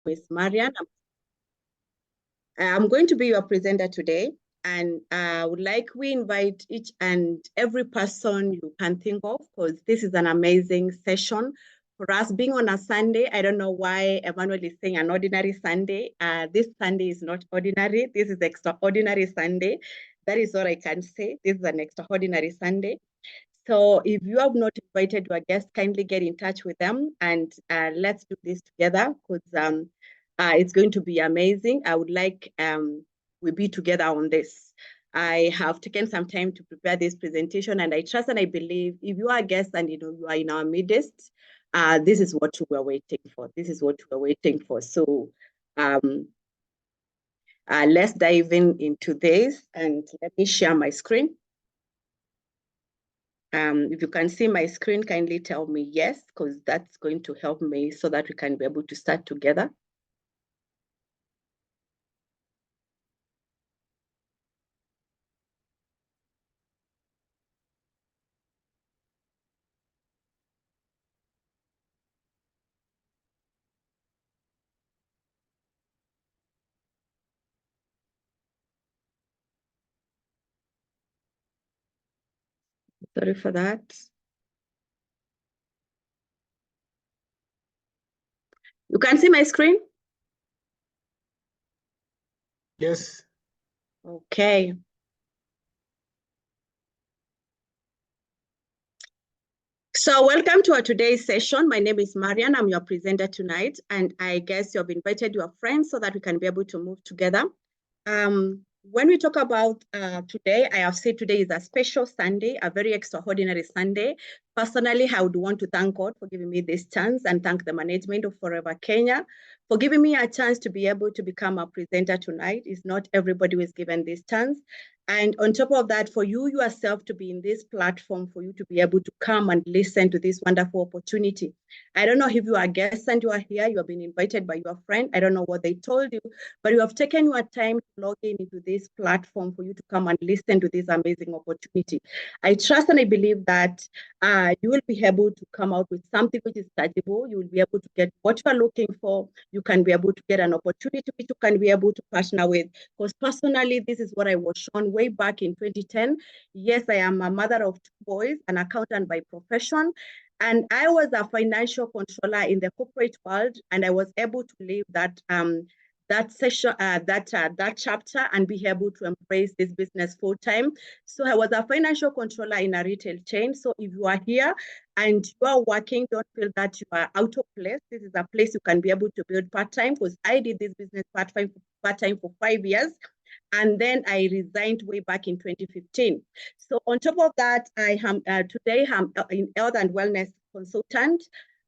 is Marian. I'm going to be your presenter today, and I would like we invite each and every person you can think of, because this is an amazing session for us being on a Sunday. I don't know why Emmanuel is saying an ordinary Sunday. This Sunday is not ordinary. This is extraordinary Sunday. That is all I can say. This is an extraordinary Sunday. So if you have not invited your guests, kindly get in touch with them and let's do this together, because it's going to be amazing. I would like we be together on this. I have taken some time to prepare this presentation, and I trust and I believe if you are a guest and you are in our midst, this is what we were waiting for. This is what we were waiting for. So let's dive into this, and let me share my screen. If you can see my screen, kindly tell me yes, because that's going to help me so that we can be able to start together. Sorry for that. You can see my screen? Yes. Okay. So welcome to our today's session. My name is Marian. I'm your presenter tonight, and I guess you've invited your friends so that we can be able to move together. When we talk about today, I have said today is a special Sunday, a very extraordinary Sunday. Personally, I would want to thank God for giving me this chance and thank the management of Forever Kenya for giving me a chance to be able to become a presenter tonight. It's not everybody who is given this chance. And on top of that, for you yourself to be in this platform, for you to be able to come and listen to this wonderful opportunity. I don't know if you are guests and you are here, you have been invited by your friend. I don't know what they told you, but you have taken your time to log in into this platform for you to come and listen to this amazing opportunity. I trust and I believe that you will be able to come out with something which is tangible. You will be able to get what you are looking for. You can be able to get an opportunity which you can be able to partner with. Because personally, this is what I was shown way back in 2010. Yes, I am a mother of 2 boys, an accountant by profession. And I was a financial controller in the corporate world, and I was able to leave that session, that chapter, and be able to embrace this business full time. So I was a financial controller in a retail chain. So if you are here and you are working, don't feel that you are out of place. This is a place you can be able to build part time, because I did this business part time for 5 years. And then I resigned way back in 2015. So on top of that, I am today I'm in health and wellness consultant.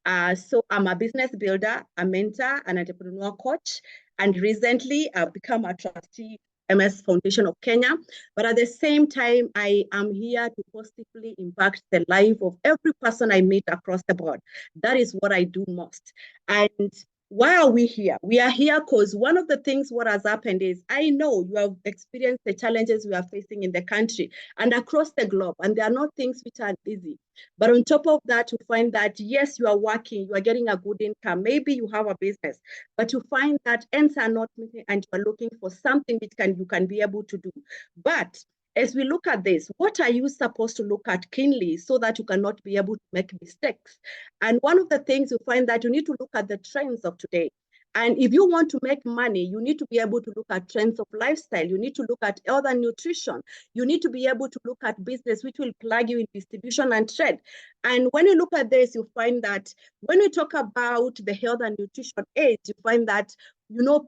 So I'm a business builder, a mentor, an entrepreneur coach, and recently I've become a trustee MS Foundation of Kenya. But at the same time, I am here to positively impact the life of every person I meet across the board. That is what I do most. And why are we here? We are here because one of the things what has happened is I know you have experienced the challenges we are facing in the country and across the globe, and they are not things which are easy. But on top of that, you find that, yes, you are working, you are getting a good income, maybe you have a business, but you find that ends are not meeting and you are looking for something which you can be able to do. But as we look at this, what are you supposed to look at keenly so that you cannot be able to make mistakes? And one of the things you find that you need to look at the trends of today. And if you want to make money, you need to be able to look at trends of lifestyle. You need to look at health and nutrition. You need to be able to look at business, which will plug you in distribution and trade. And when you look at this, you find that when we talk about the health and nutrition age, you find that,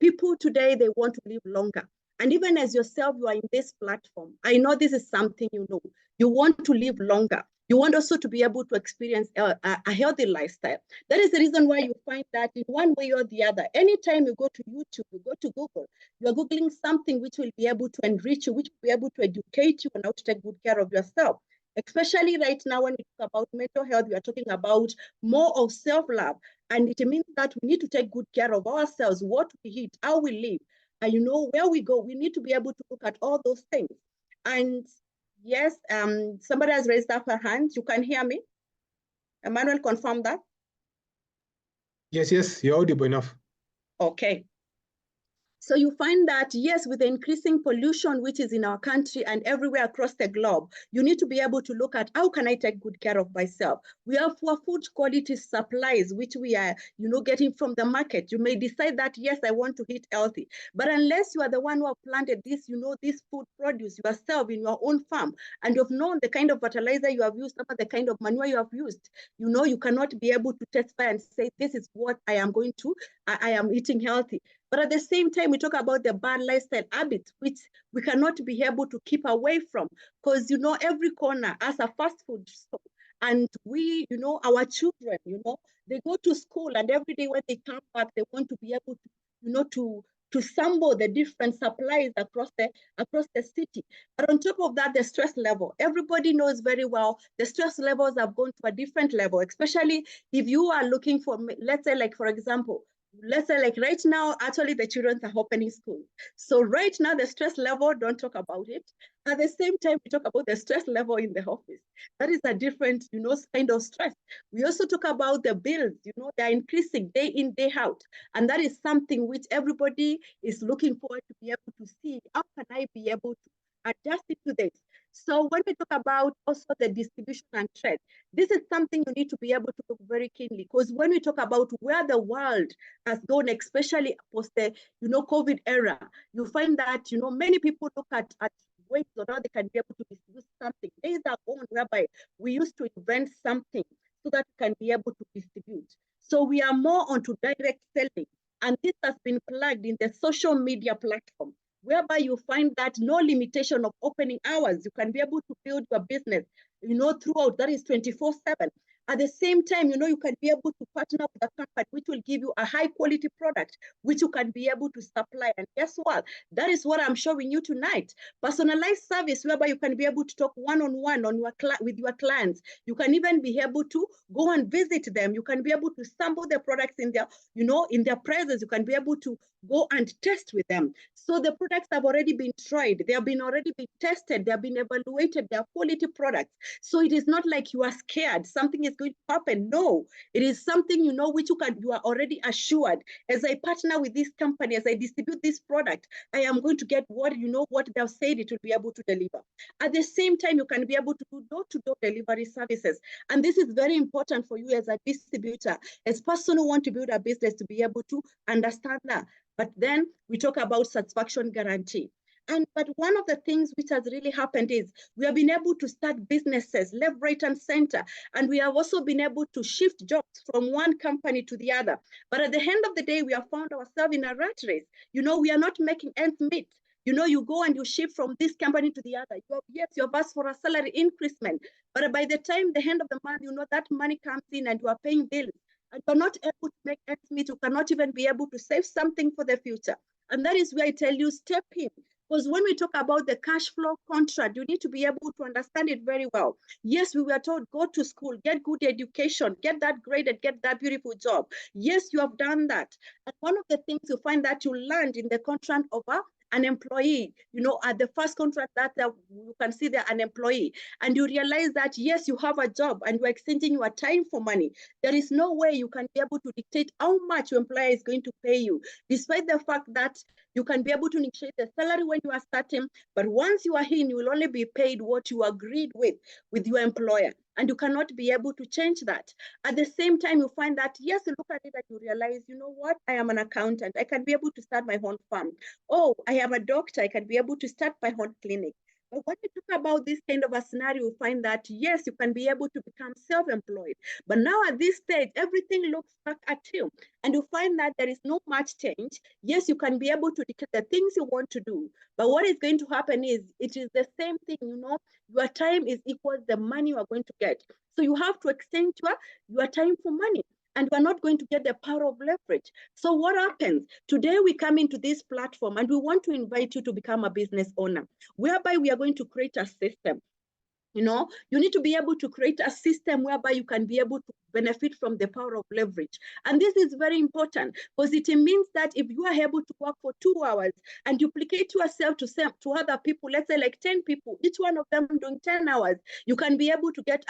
people today, they want to live longer. And even as yourself, you are in this platform. I know this is something you know. You want to live longer. You want also to be able to experience a healthy lifestyle. That is the reason why you find that in one way or the other, anytime you go to YouTube, you go to Google, you are Googling something which will be able to enrich you, which will be able to educate you on how to take good care of yourself. Especially right now, when we talk about mental health, we are talking about more of self-love. And it means that we need to take good care of ourselves, what we eat, how we live, and where we go. We need to be able to look at all those things. And yes, somebody has raised up her hand. You can hear me? Emmanuel, confirm that? Yes, you're audible enough. Okay. So you find that, yes, with the increasing pollution, which is in our country and everywhere across the globe, you need to be able to look at how can I take good care of myself? We have for food quality supplies, which we are, getting from the market. You may decide that, yes, I want to eat healthy. But unless you are the one who have planted this, this food produce yourself in your own farm, and you've known the kind of fertilizer you have used, the kind of manure you have used, you cannot be able to testify and say, this is what I am going to, I am eating healthy. But at the same time, we talk about the bad lifestyle habits, which we cannot be able to keep away from, because, every corner has a fast food store. And we, our children, they go to school, and every day when they come back, they want to be able to, to sample the different supplies across the city. But on top of that, the stress level. Everybody knows very well the stress levels have gone to a different level, especially if you are looking for, let's say, like, for example, let's say like right now, actually the children are opening school. So right now the stress level, don't talk about it. At the same time, we talk about the stress level in the office. That is a different, kind of stress. We also talk about the bills, they're increasing day in, day out. And that is something which everybody is looking forward to be able to see. How can I be able to adjust it to this? So when we talk about also the distribution and trade, this is something you need to be able to look very keenly, because when we talk about where the world has gone, especially post the COVID era, you find that many people look at ways on how they can be able to distribute something. Days are gone whereby we used to invent something so that we can be able to distribute. So we are more onto direct selling, and this has been plugged in the social media platform, whereby you find that no limitation of opening hours. You can be able to build your business, throughout. That is 24/7. At the same time, you can be able to partner with a company which will give you a high quality product, which you can be able to supply. And guess what? That is what I'm showing you tonight. Personalized service, whereby you can be able to talk one-on-one with your clients. You can even be able to go and visit them. You can be able to sample the products in their, in their presence. You can be able to go and test with them. So the products have already been tried. They have already been tested. They have been evaluated. They are quality products. So it is not like you are scared something is going to happen. No, it is something, which you are already assured. As I partner with this company, as I distribute this product, I am going to get what they've said it will be able to deliver. At the same time, you can be able to do door-to-door delivery services. And this is very important for you as a distributor, as person who want to build a business, to be able to understand that. But then we talk about satisfaction guarantee. But one of the things which has really happened is we have been able to start businesses left, right, and center. And we have also been able to shift jobs from one company to the other. But at the end of the day, we have found ourselves in a rat race. We are not making ends meet. You go and you shift from this company to the other. Yes, you have asked for a salary increasement. But by the time the end of the month, that money comes in and you are paying bills. And you're not able to make ends meet. You cannot even be able to save something for the future. And that is where I tell you, step in. Because when we talk about the cash flow contract, you need to be able to understand it very well. Yes, we were told, go to school, get good education, get that grade and get that beautiful job. Yes, you have done that. And one of the things you find that you learned in the contract of an employee, at the first contract that you can see they're an employee, and you realize that, yes, you have a job and you're exchanging your time for money. There is no way you can be able to dictate how much your employer is going to pay you, despite the fact that you can be able to negotiate the salary when you are starting, but once you are in, you will only be paid what you agreed with your employer, and you cannot be able to change that. At the same time, you find that, yes, you look at it and you realize, you know what, I am an accountant. I can be able to start my own farm. Oh, I am a doctor. I can be able to start my own clinic. But when you talk about this kind of a scenario, you find that, yes, you can be able to become self-employed. But now at this stage, everything looks back at you. And you find that there is no much change. Yes, you can be able to declare the things you want to do. But what is going to happen is, it is the same thing, your time is equal to the money you are going to get. So you have to exchange your time for money. And we're not going to get the power of leverage. So what happens? Today we come into this platform and we want to invite you to become a business owner, whereby we are going to create a system. You need to be able to create a system whereby you can be able to benefit from the power of leverage. And this is very important, because it means that if you are able to work for 2 hours and duplicate yourself to other people, let's say like 10 people, each one of them doing 10 hours, you can be able to get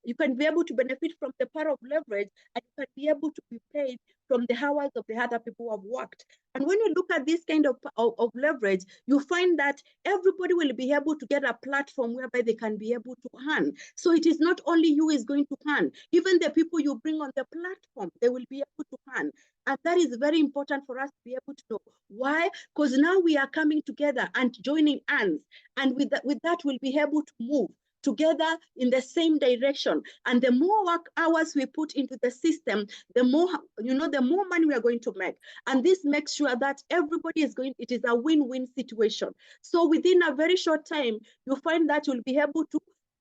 you can be able to benefit from the power of leverage, and you can be able to be paid from the hours of the other people who have worked. And when you look at this kind of leverage, you find that everybody will be able to get a platform whereby they can be able to earn. So it is not only you is going to earn, even the people you bring on the platform, they will be able to earn. And that is very important for us to be able to know. Why? Because now we are coming together and joining hands. And with that, we'll be able to move together in the same direction. And the more work hours we put into the system, the more, the more money we are going to make. And this makes sure that everybody is it is a win-win situation. So within a very short time, you find that you'll be able to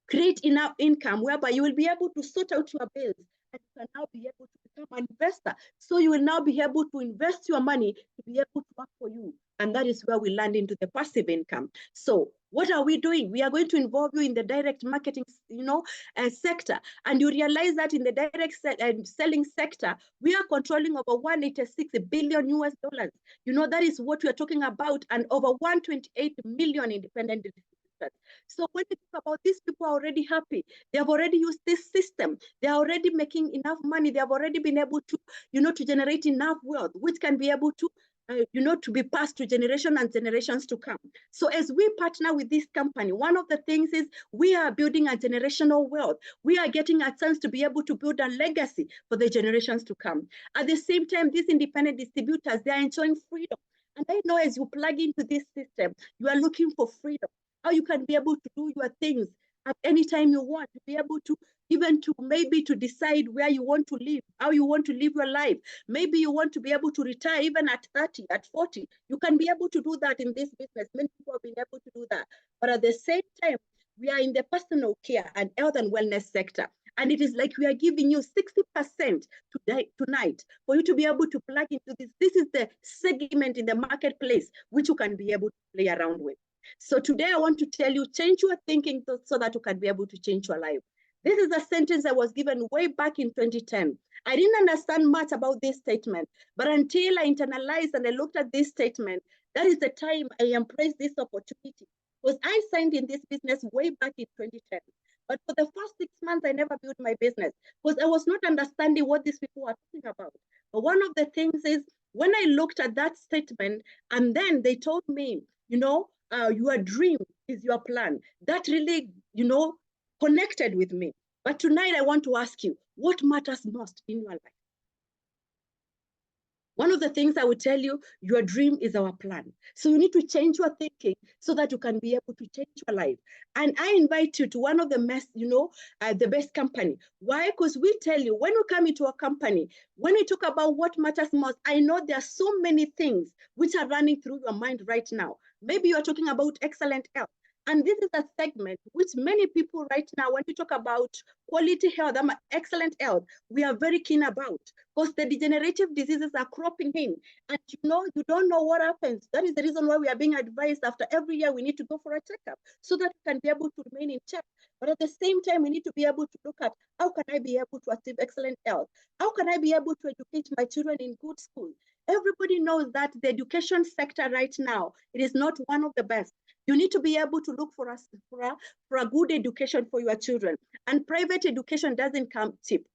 create enough income whereby you will be able to sort out your bills, and you can now be able to become an investor. So you will now be able to invest your money to be able to work for you. And that is where we land into the passive income. So what are we doing? We are going to involve you in the direct marketing, sector. And you realize that in the direct selling sector, we are controlling over 186 billion US dollars. That is what we are talking about, and over 128 million independent distributors. So when we talk about these people are already happy, they have already used this system, they are already making enough money, they have already been able to, to generate enough wealth, which can be able to to be passed to generation and generations to come. So as we partner with this company, one of the things is we are building a generational wealth. We are getting a chance to be able to build a legacy for the generations to come. At the same time, these independent distributors, they are enjoying freedom. And I know as you plug into this system, you are looking for freedom. How you can be able to do your things at any time you want, to be able to even to maybe to decide where you want to live, how you want to live your life. Maybe you want to be able to retire even at 30, at 40. You can be able to do that in this business. Many people have been able to do that. But at the same time, we are in the personal care and health and wellness sector. And it is like we are giving you 60% tonight for you to be able to plug into this. This is the segment in the marketplace which you can be able to play around with. So today I want to tell you, change your thinking so that you can be able to change your life. This is a sentence I was given way back in 2010. I didn't understand much about this statement, but until I internalized and I looked at this statement, that is the time I embraced this opportunity. Because I signed in this business way back in 2010. But for the first 6 months, I never built my business because I was not understanding what these people were talking about. But one of the things is when I looked at that statement and then they told me, your dream is your plan. That really, connected with me. But tonight I want to ask you, what matters most in your life? One of the things I would tell you, your dream is our plan. So you need to change your thinking so that you can be able to change your life. And I invite you to one of the best, the best company. Why? Because we tell you, when you come into a company, when we talk about what matters most, I know there are so many things which are running through your mind right now. Maybe you're talking about excellent health. And this is a segment which many people right now, when we talk about quality health, excellent health, we are very keen about because the degenerative diseases are cropping in. And you don't know what happens. That is the reason why we are being advised after every year we need to go for a checkup so that we can be able to remain in check. But at the same time, we need to be able to look at how can I be able to achieve excellent health? How can I be able to educate my children in good school? Everybody knows that the education sector right now, it is not one of the best. You need to be able to look for a good education for your children. And private education doesn't come cheap,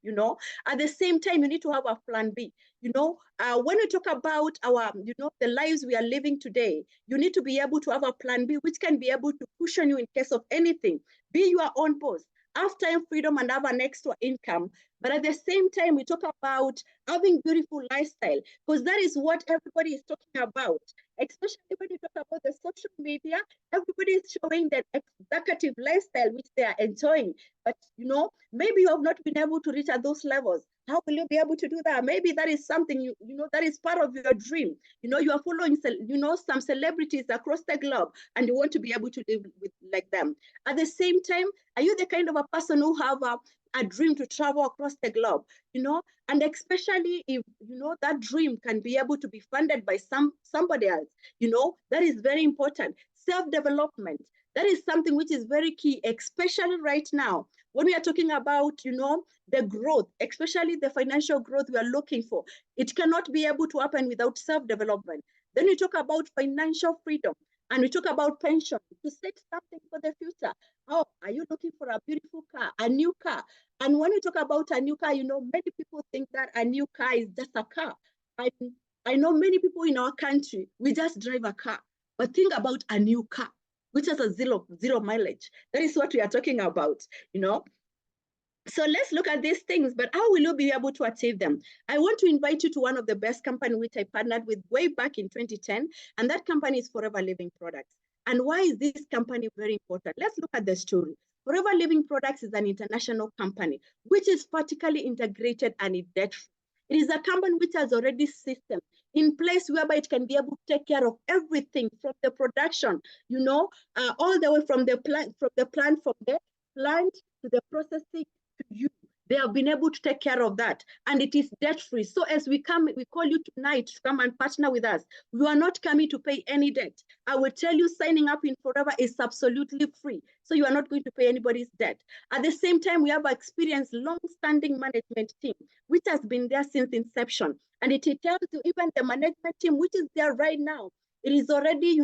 At the same time, you need to have a plan B. When we talk about our, the lives we are living today, you need to be able to have a plan B, which can be able to cushion you in case of anything. Be your own boss. Have time, freedom, and have an extra income. But at the same time, we talk about having beautiful lifestyle, because that is what everybody is talking about. Especially when you talk about the social media, everybody is showing that executive lifestyle which they are enjoying. But maybe you have not been able to reach at those levels. How will you be able to do that? Maybe that is something that is part of your dream. You are following some celebrities across the globe, and you want to be able to live like them. At the same time, are you the kind of a person who have a dream to travel across the globe? And especially if that dream can be able to be funded by somebody else, that is very important. Self-development, that is something which is very key, especially right now when we are talking about the growth, especially the financial growth we are looking for. It cannot be able to happen without self-development. Then we talk about financial freedom. And we talk about pension, to set something for the future. Oh, are you looking for a beautiful car, a new car? And when we talk about a new car, many people think that a new car is just a car. I know many people in our country, we just drive a car. But think about a new car, which has a zero mileage. That is what we are talking about, So let's look at these things, but how will you be able to achieve them? I want to invite you to one of the best companies which I partnered with way back in 2010, and that company is Forever Living Products. And why is this company very important? Let's look at the story. Forever Living Products is an international company, which is vertically integrated and is debt-free. It is a company which has already system in place whereby it can be able to take care of everything from the production, all the way from the plant to the processing to you. They have been able to take care of that, and it is debt-free. So as we call you tonight to come and partner with us. We are not coming to pay any debt. I will tell you, signing up in Forever is absolutely free. So you are not going to pay anybody's debt. At the same time, we have an experienced, long-standing management team, which has been there since inception. And it tells you even the management team, which is there right now, it is already,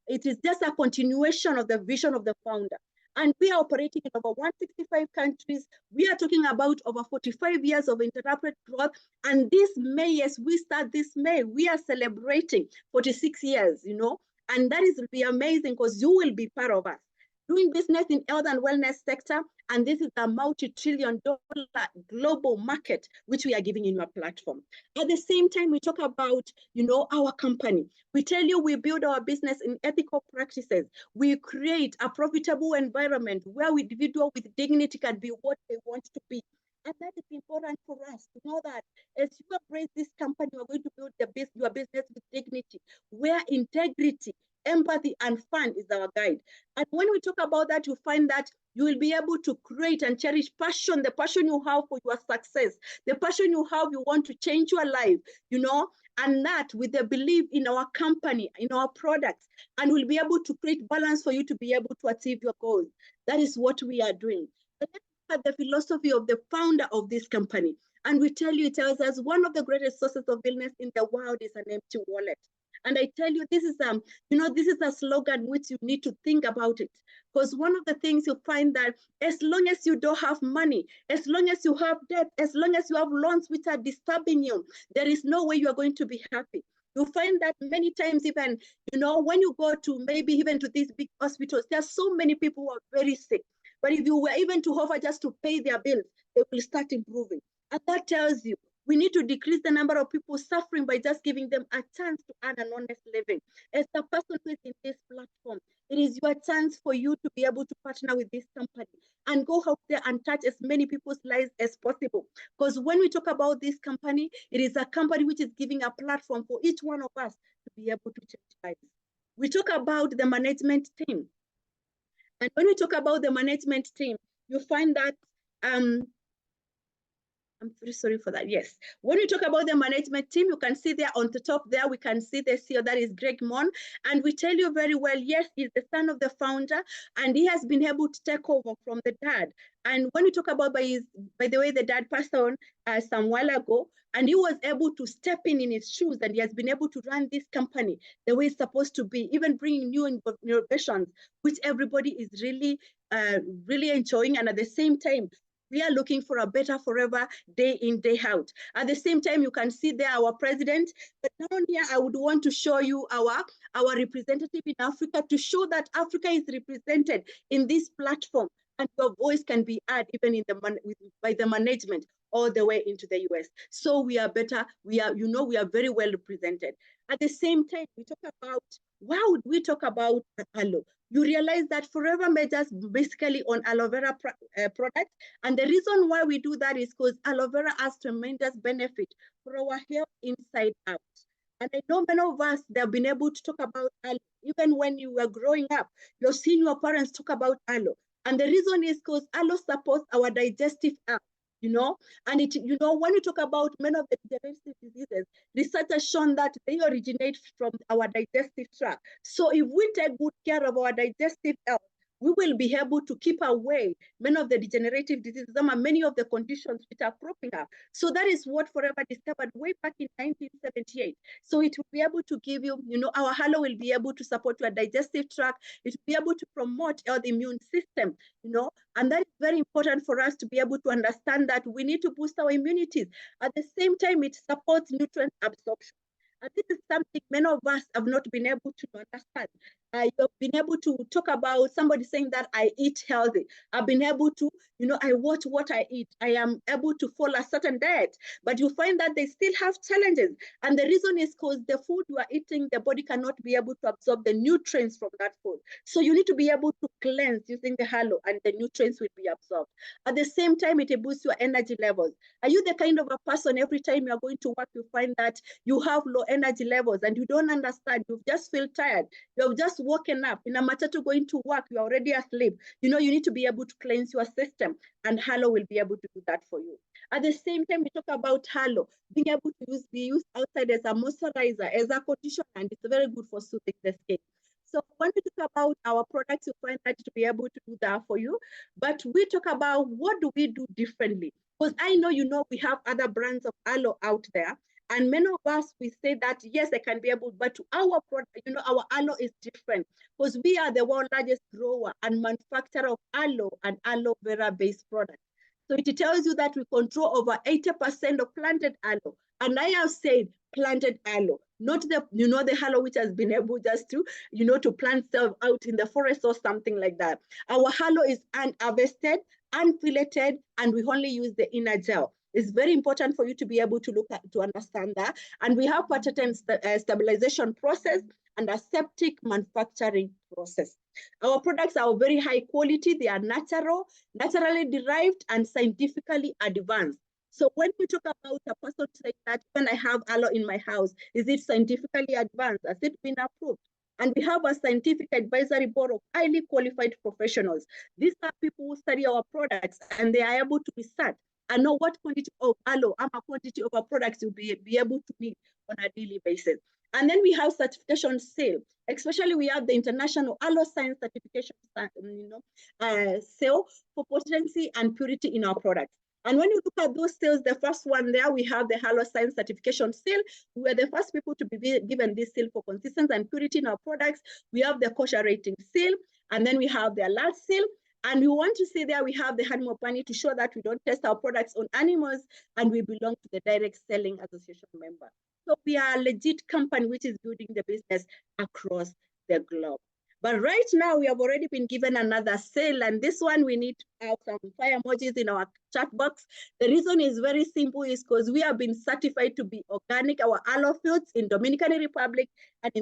it is just a continuation of the vision of the founder. And we are operating in over 165 countries. We are talking about over 45 years of uninterrupted growth. And this May, as we start this May, we are celebrating 46 years, and that will be amazing because you will be part of us. Doing business in health and wellness sector, and this is a multi-trillion-dollar global market, which we are giving in our platform. At the same time, we talk about, our company. We tell you we build our business in ethical practices. We create a profitable environment where individuals with dignity can be what they want to be. And that is important for us to know that as you embrace this company, you are going to build your business with dignity, where integrity, empathy, and fun is our guide. And when we talk about that, you find that you will be able to create and cherish passion, the passion you have for your success, the passion you have, you want to change your life, and that with the belief in our company, in our products, and we'll be able to create balance for you to be able to achieve your goals. That is what we are doing. But let's look at the philosophy of the founder of this company. And we tell you, it tells us one of the greatest sources of illness in the world is an empty wallet. And I tell you, this is a slogan which you need to think about it. Because one of the things you find that as long as you don't have money, as long as you have debt, as long as you have loans which are disturbing you, there is no way you are going to be happy. You find that many times even, when you go to maybe even to these big hospitals, there are so many people who are very sick. But if you were even to offer just to pay their bills, they will start improving. And that tells you we need to decrease the number of people suffering by just giving them a chance to earn an honest living. As the person who is in this platform, it is your chance for you to be able to partner with this company and go out there and touch as many people's lives as possible. Because when we talk about this company, it is a company which is giving a platform for each one of us to be able to change lives. We talk about the management team. And when we talk about the management team, you find that I'm very sorry for that. Yes. When we talk about the management team, you can see there on the top there, we can see the CEO, that is Greg Mon. And we tell you very well, yes, he's the son of the founder, and he has been able to take over from the dad. And when we talk about, by the way, the dad passed on some while ago, and he was able to step in his shoes, and he has been able to run this company the way it's supposed to be, even bringing new innovations, which everybody is really, really enjoying. And at the same time, we are looking for a better forever day in, day out. At the same time, you can see there our president. But down here, I would want to show you our representative in Africa to show that Africa is represented in this platform, and your voice can be heard even in by the management all the way into the US. So we are better. We are very well represented. At the same time, we talk about, why would we talk about aloe? You realize that Forever measures basically on aloe vera product. And the reason why we do that is because aloe vera has tremendous benefit for our health inside out. And I know many of us, they've been able to talk about aloe. Even when you were growing up, you've seen your parents talk about aloe. And the reason is because aloe supports our digestive health. And when you talk about many of the digestive diseases, research has shown that they originate from our digestive tract. So if we take good care of our digestive health, we will be able to keep away many of the degenerative diseases and many of the conditions which are cropping up. So that is what Forever discovered way back in 1978. So it will be able to give you, our halo will be able to support your digestive tract. It will be able to promote the immune system, and that is very important for us to be able to understand that we need to boost our immunities. At the same time, it supports nutrient absorption. And this is something many of us have not been able to understand. You've been able to talk about somebody saying that I eat healthy. I've been able to, I watch what I eat. I am able to follow a certain diet, but you find that they still have challenges. And the reason is because the food you are eating, the body cannot be able to absorb the nutrients from that food. So you need to be able to cleanse using the halo, and the nutrients will be absorbed. At the same time, it boosts your energy levels. Are you the kind of a person every time you're going to work, you find that you have low energy levels and you don't understand, you just feel tired, you have just woken up, in a matter to going to work, you're already asleep. You need to be able to cleanse your system, and halo will be able to do that for you. At the same time, we talk about halo being able to be used outside as a moisturizer, as a conditioner, and it's very good for soothing the skin. So when we talk about our products, you find that to be able to do that for you. But we talk about what do we do differently? Because I know, we have other brands of aloe out there. And many of us, we say that, yes, I can be able, but our product, our aloe is different because we are the world's largest grower and manufacturer of aloe and aloe vera based products. So it tells you that we control over 80% of planted aloe. And I have said planted aloe, not the aloe which has been able just to, to plant stuff out in the forest or something like that. Our aloe is unharvested, unfilleted, and we only use the inner gel. It's very important for you to be able to look at, to understand that. And we have patent stabilization process and aseptic manufacturing process. Our products are very high quality. They are natural, naturally derived, and scientifically advanced. So when we talk about a person saying that when I have aloe in my house, is it scientifically advanced? Has it been approved? And we have a scientific advisory board of highly qualified professionals. These are people who study our products and they are able to research and know what quantity of aloe and a quantity of our products you'll be able to meet on a daily basis. And then we have certification seal. Especially we have the International Aloe Science Certification seal for potency and purity in our products. And when you look at those seals, the first one there, we have the Aloe Science Certification seal. We are the first people to be given this seal for consistency and purity in our products. We have the kosher rating seal, and then we have the alert seal. And we want to see there we have the animal panel to show that we don't test our products on animals and we belong to the Direct Selling Association member. So we are a legit company which is building the business across the globe. But right now we have already been given another sale, and this one we need to have some fire emojis in our chat box. The reason is very simple, is because we have been certified to be organic. Our aloe fields in Dominican Republic and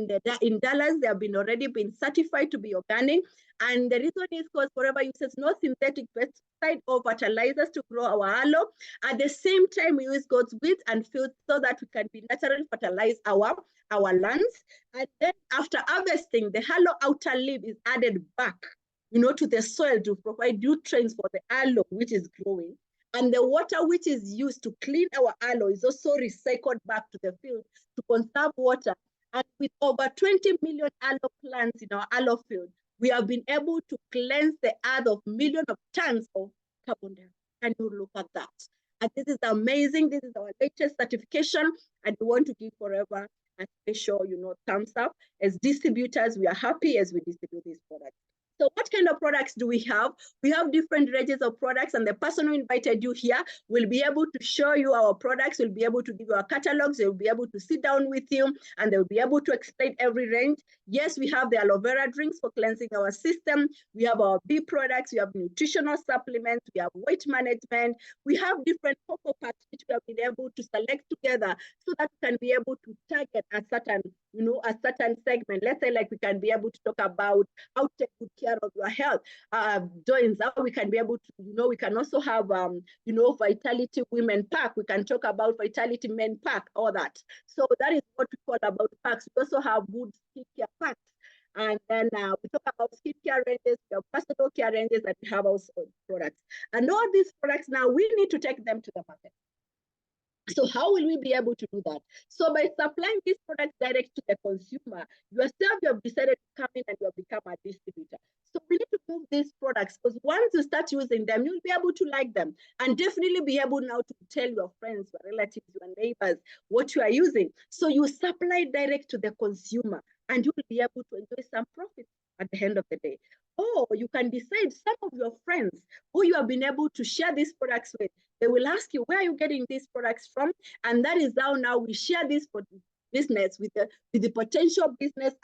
in Dallas, they have already been certified to be organic. And the reason is because Forever uses no synthetic pesticide or fertilizers to grow our aloe. At the same time, we use God's weeds and fields so that we can be naturally fertilize our lands. And then after harvesting, the aloe outer leaf is added back, to the soil to provide nutrients for the aloe which is growing. And the water which is used to clean our aloe is also recycled back to the field to conserve water. And with over 20 million aloe plants in our aloe field, we have been able to cleanse the earth of millions of tons of carbon dioxide. And you look at that. And this is amazing. This is our latest certification. And we want to give Forever a special, thumbs up. As distributors, we are happy as we distribute these products. So what kind of products do we have? We have different ranges of products, and the person who invited you here will be able to show you our products, will be able to give you our catalogs, they will be able to sit down with you, and they will be able to explain every range. Yes, we have the aloe vera drinks for cleansing our system. We have our bee products, we have nutritional supplements, we have weight management. We have different cocoa packs which we have been able to select together so that we can be able to target a certain, a certain segment. Let's say like we can be able to talk about how to take good care of your health, joints, how we can be able to, we can also have, Vitality Women Pack. We can talk about Vitality Men Pack, all that. So that is what we call about packs. We also have good skincare packs. And then we talk about skincare ranges, we have personal care ranges, and we have also products. And all these products now, we need to take them to the market. So how will we be able to do that? So by supplying these products direct to the consumer, yourself, you have decided to come in and you have become a distributor. So we need to move these products, because once you start using them, you'll be able to like them and definitely be able now to tell your friends, your relatives, your neighbors what you are using. So you supply direct to the consumer and you will be able to enjoy some profit at the end of the day. Or you can decide some of your friends who you have been able to share these products with, they will ask you, where are you getting these products from? And that is how now we share this business with the potential business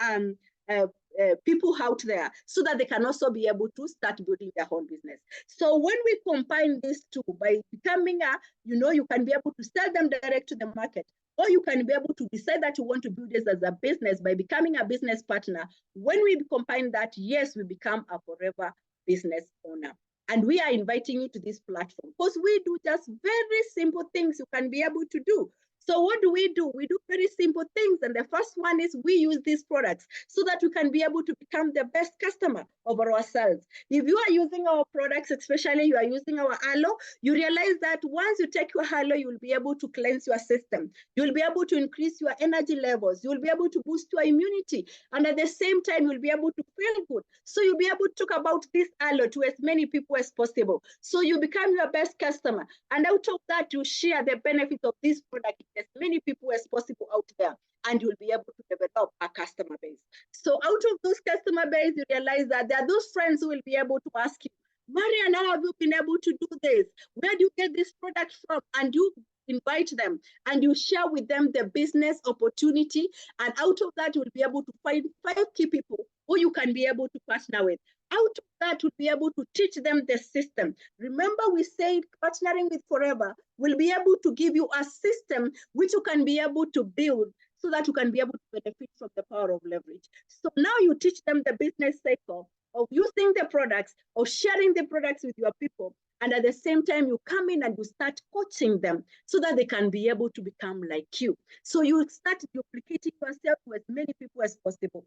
people out there, so that they can also be able to start building their own business. So when we combine these two, by becoming you can be able to sell them direct to the market, or you can be able to decide that you want to build this as a business by becoming a business partner. When we combine that, yes, we become a forever business owner. And we are inviting you to this platform because we do just very simple things you can be able to do. So what do? We do very simple things. And the first one is we use these products so that we can be able to become the best customer of ourselves. If you are using our products, especially you are using our aloe, you realize that once you take your aloe, you will be able to cleanse your system. You will be able to increase your energy levels. You will be able to boost your immunity. And at the same time, you'll be able to feel good. So you'll be able to talk about this aloe to as many people as possible. So you become your best customer. And out of that, you share the benefits of this product as many people as possible out there, and you'll be able to develop a customer base. So out of those customer base, you realize that there are those friends who will be able to ask you, Marian, how have you been able to do this? Where do you get this product from? And you invite them and you share with them the business opportunity. And out of that, you'll be able to find 5 key people who you can be able to partner with. Out of that, you'll be able to teach them the system. Remember, we said partnering with Forever will be able to give you a system which you can be able to build so that you can be able to benefit from the power of leverage. So now you teach them the business cycle of using the products, of sharing the products with your people. And at the same time, you come in and you start coaching them so that they can be able to become like you. So you start duplicating yourself with as many people as possible.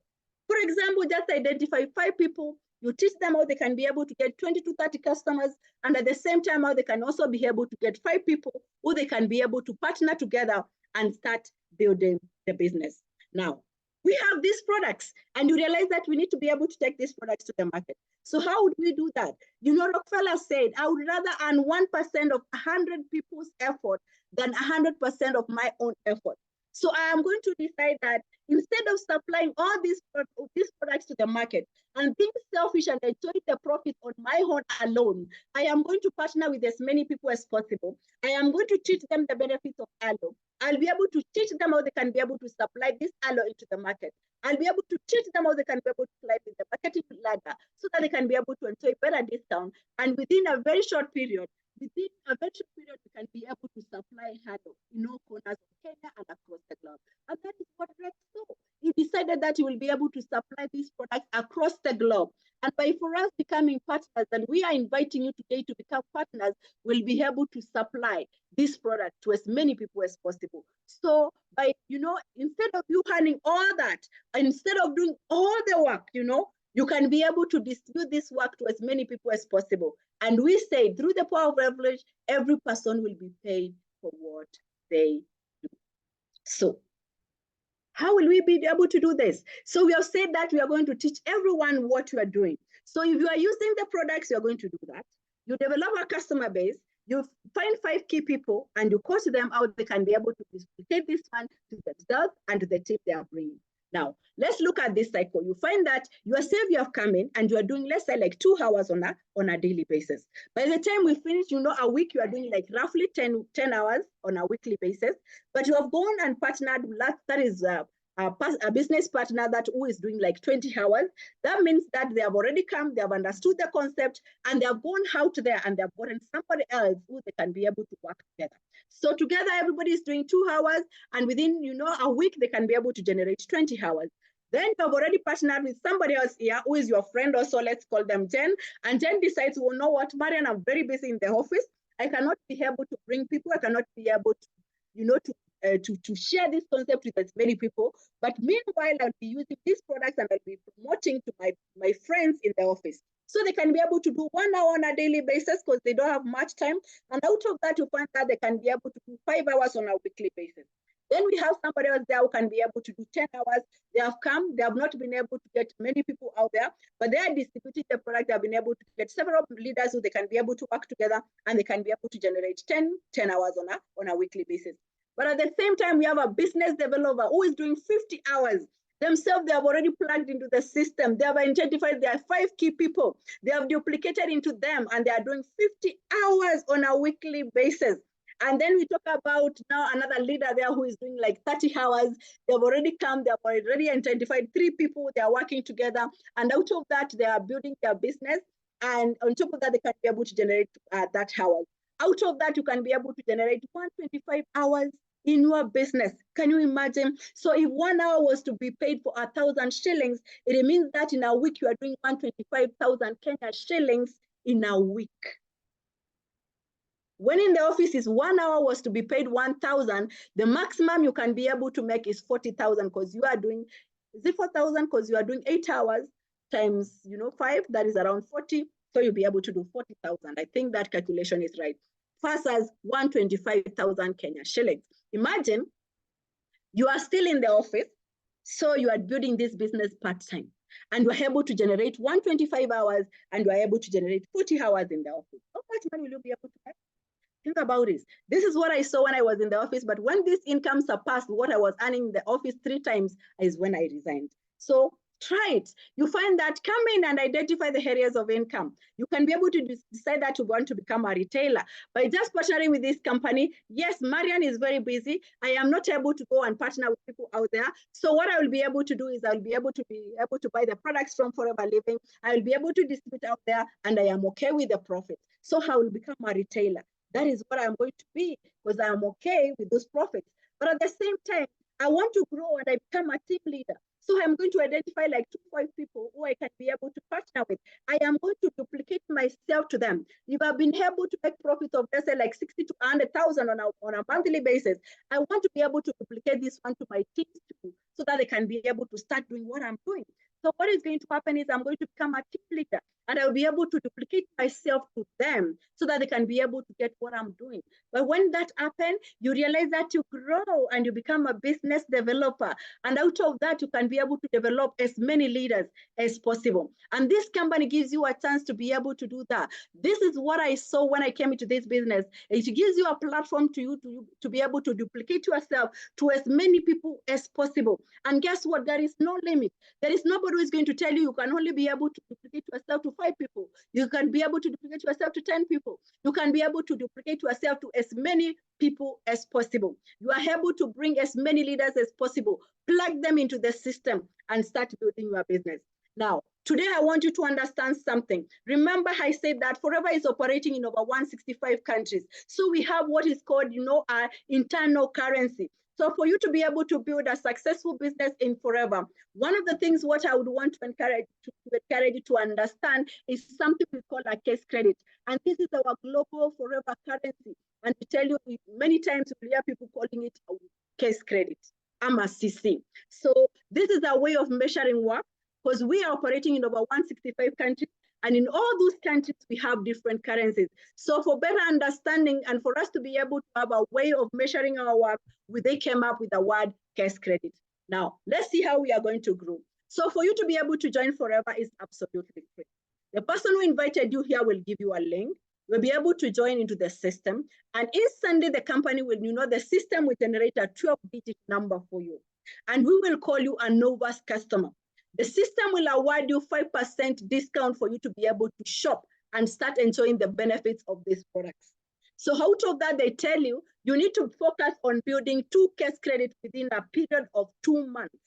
For example, just identify 5 people. You teach them how they can be able to get 20 to 30 customers. And at the same time, how they can also be able to get 5 people who they can be able to partner together and start building the business. Now, we have these products, and you realize that we need to be able to take these products to the market. So how would we do that? You know, Rockefeller said, I would rather earn 1% of 100 people's effort than 100% of my own effort. So I am going to decide that instead of supplying all these products to the market and being selfish and enjoy the profit on my own alone, I am going to partner with as many people as possible. I am going to teach them the benefits of aloe. I'll be able to teach them how they can be able to supply this aloe into the market. I'll be able to teach them how they can be able to climb in the marketing ladder so that they can be able to enjoy better discount. And within a very short period, we can be able to supply aloe in all corners of Kenya and across the globe. And that is what Rex saw. He decided that he will be able to supply these products across the globe. And by for us becoming partners, and we are inviting you today to become partners, we'll be able to supply this product to as many people as possible. So by, instead of you earning all that, instead of doing all the work, you can be able to distribute this work to as many people as possible. And we say through the power of leverage, every person will be paid for what they do. So how will we be able to do this? So we have said that we are going to teach everyone what you are doing. So if you are using the products, you're going to do that. You develop a customer base, you find 5 key people, and you coach them how they can be able to duplicate this one to themselves and to the team they are bringing. Now, let's look at this cycle. You find that yourself, you have come in and you are doing, let's say, like 2 hours on a daily basis. By the time we finish, a week, you are doing like roughly 10 hours on a weekly basis. But you have gone and partnered, that is a business partner that who is doing like 20 hours. That means that they have already come, they have understood the concept, and they have gone out there and they have gotten somebody else who they can be able to work together. So together, everybody is doing 2 hours, and within, a week, they can be able to generate 20 hours. Then you have already partnered with somebody else here who is your friend also, let's call them Jen. And Jen decides, well, know what, Marian, I'm very busy in the office. I cannot be able to bring people. I cannot be able to, to share this concept with as many people. But meanwhile, I'll be using these products and I'll be promoting to my friends in the office. So they can be able to do 1 hour on a daily basis because they don't have much time. And out of that, you find that they can be able to do 5 hours on a weekly basis. Then we have somebody else there who can be able to do 10 hours. They have come, they have not been able to get many people out there, but they are distributing the product. They have been able to get several leaders who they can be able to work together, and they can be able to generate 10 hours on a weekly basis. But at the same time, we have a business developer who is doing 50 hours. Themselves, they have already plugged into the system. They have identified there are 5 key people. They have duplicated into them, and they are doing 50 hours on a weekly basis. And then we talk about now another leader there who is doing like 30 hours. They've already come, they've already identified 3 people, they are working together. And out of that, they are building their business. And on top of that, they can be able to generate that hours. Out of that, you can be able to generate 125 hours in your business. Can you imagine? So if 1 hour was to be paid for 1,000 shillings, it means that in a week, you are doing 125,000 Kenya shillings in a week. When in the office is 1 hour was to be paid 1,000, the maximum you can be able to make is 40,000 because you are doing, is it 4,000? Because you are doing 8 hours times, 5, that is around 40. So you'll be able to do 40,000. I think that calculation is right. Versus 125,000 Kenya shillings. Imagine you are still in the office, so you are building this business part-time, and you are able to generate 125 hours, and you are able to generate 40 hours in the office. How much money will you be able to make? Think about this. This is what I saw when I was in the office, but when this income surpassed what I was earning in the office 3 times is when I resigned. So try it. You find that, come in and identify the areas of income. You can be able to decide that you want to become a retailer by just partnering with this company. Yes, Marian is very busy. I am not able to go and partner with people out there. So what I will be able to do is I'll be able to buy the products from Forever Living. I will be able to distribute out there, and I am okay with the profit. So I will become a retailer. That is what I'm going to be, because I'm okay with those profits. But at the same time, I want to grow and I become a team leader. So I'm going to identify like 2-5 people who I can be able to partner with. I am going to duplicate myself to them. If I've been able to make profits of, let's say, like 60 to 100,000 on a monthly basis, I want to be able to duplicate this one to my teams too, so that they can be able to start doing what I'm doing. So what is going to happen is I'm going to become a team leader, and I'll be able to duplicate myself to them so that they can be able to get what I'm doing. But when that happens, you realize that you grow and you become a business developer. And out of that, you can be able to develop as many leaders as possible. And this company gives you a chance to be able to do that. This is what I saw when I came into this business. It gives you a platform to be able to duplicate yourself to as many people as possible. And guess what? There is no limit. There is nobody who is going to tell you you can only be able to duplicate yourself to 5 people. You can be able to duplicate yourself to 10 people. You can be able to duplicate yourself to as many people as possible. You are able to bring as many leaders as possible, plug them into the system, and start building your business. Now, today I want you to understand something. Remember, I said that Forever is operating in over 165 countries. So we have what is called, our internal currency. So for you to be able to build a successful business in Forever, one of the things what I would want to encourage you to understand is something we call a case credit. And this is our global Forever currency. And to tell you, many times we hear people calling it a case credit, CC. So this is a way of measuring work, because we are operating in over 165 countries. And in all those countries, we have different currencies. So for better understanding and for us to be able to have a way of measuring our work, they came up with the word case credit. Now, let's see how we are going to grow. So for you to be able to join Forever is absolutely free. The person who invited you here will give you a link. You'll be able to join into the system. And instantly, the company will, the system will generate a 12-digit number for you. And we will call you a Novus customer. The system will award you 5% discount for you to be able to shop and start enjoying the benefits of these products. So out of that, they tell you, you need to focus on building 2 case credits within a period of 2 months.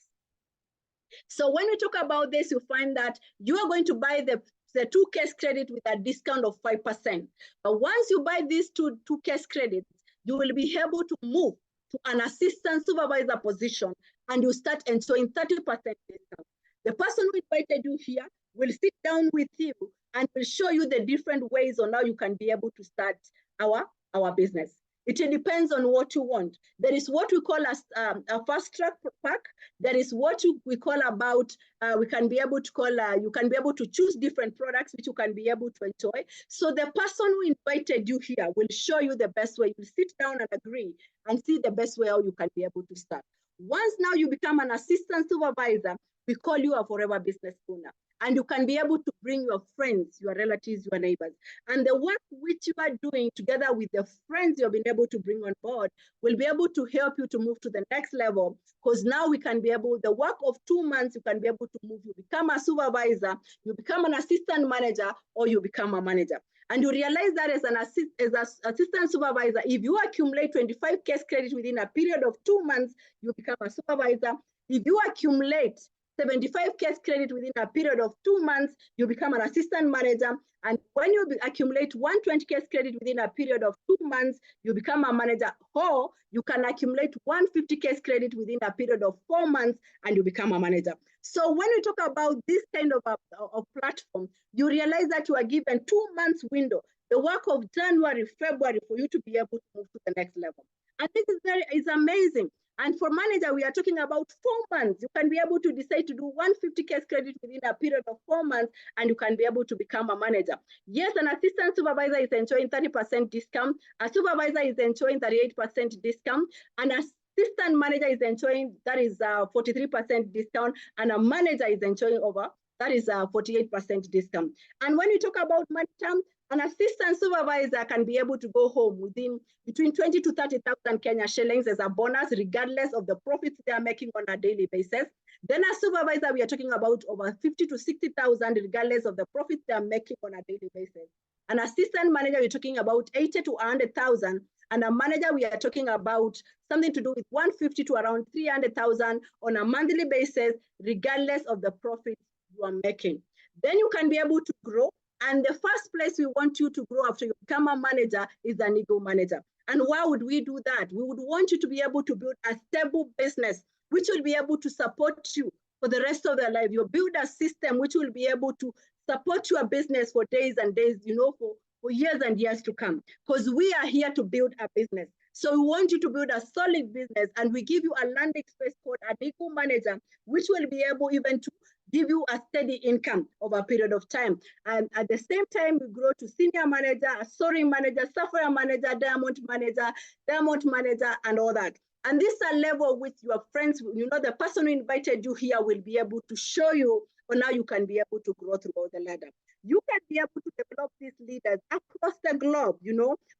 So when we talk about this, you find that you are going to buy the 2 case credit with a discount of 5%. But once you buy these two case credits, you will be able to move to an assistant supervisor position, and you start enjoying 30% discount. The person who invited you here will sit down with you and will show you the different ways on how you can be able to start our business. It depends on what you want. There is what we call a fast track pack. There is what we call about, we can be able to call, you can be able to choose different products which you can be able to enjoy. So the person who invited you here will show you the best way. You sit down and agree and see the best way how you can be able to start. Once now you become an assistant supervisor, we call you a forever business owner. And you can be able to bring your friends, your relatives, your neighbors. And the work which you are doing together with the friends you've been able to bring on board will be able to help you to move to the next level. Because now we can be able, the work of 2 months, you can be able to move. You become a supervisor, you become an assistant manager, or you become a manager. And you realize that as an assistant supervisor, if you accumulate 25 case credit within a period of 2 months, you become a supervisor. If you accumulate 75 case credit within a period of 2 months, you become an assistant manager. And when you accumulate 120 case credit within a period of 2 months, you become a manager. Or you can accumulate 150 case credit within a period of 4 months and you become a manager. So when we talk about this kind of platform, you realize that you are given 2 months window, the work of January, February, for you to be able to move to the next level. And this is amazing. And for manager, we are talking about 4 months. You can be able to decide to do 150 case credit within a period of 4 months, and you can be able to become a manager. Yes, an assistant supervisor is enjoying 30% discount. A supervisor is enjoying 38% discount. An assistant manager is enjoying, that is 43% discount. And a manager is enjoying over, that is 48% discount. And when you talk about manager, an assistant supervisor can be able to go home within between 20 to 30,000 Kenya shillings as a bonus, regardless of the profits they are making on a daily basis. Then a supervisor, we are talking about over 50 to 60,000, regardless of the profits they are making on a daily basis. An assistant manager, we're talking about 80 to 100,000. And a manager, we are talking about something to do with 150 to around 300,000 on a monthly basis, regardless of the profits you are making. Then you can be able to grow. And the first place we want you to grow after you become a manager is an ego manager. And why would we do that? We would want you to be able to build a stable business, which will be able to support you for the rest of your life. You build a system which will be able to support your business for days and days, for years and years to come. Because we are here to build a business. So we want you to build a solid business, and we give you a landing space called an ego manager, which will be able even to give you a steady income over a period of time. And at the same time, we grow to senior manager, a soaring manager, Sapphire manager, diamond manager, and all that. And this is a level with your friends, the person who invited you here will be able to show you on how you can be able to grow throughout the ladder. You can be able to develop these leaders across the globe.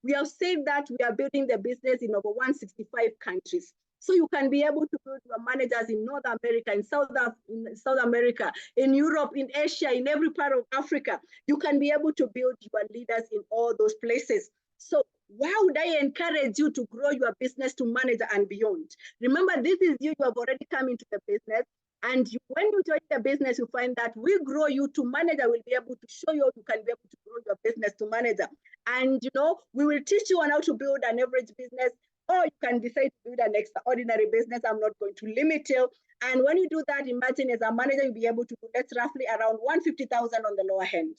We have said that we are building the business in over 165 countries. So you can be able to build your managers in North America, in South America, in Europe, in Asia, in every part of Africa. You can be able to build your leaders in all those places. So why would I encourage you to grow your business to manager and beyond? Remember, this is you have already come into the business. And when you join the business, you find that we grow you to manager. We'll be able to show you you can be able to grow your business to manager. And, we will teach you on how to build an average business, or you can decide to build an extraordinary business. I'm not going to limit you. And when you do that, imagine as a manager, you'll be able to do that's roughly around 150,000 on the lower end.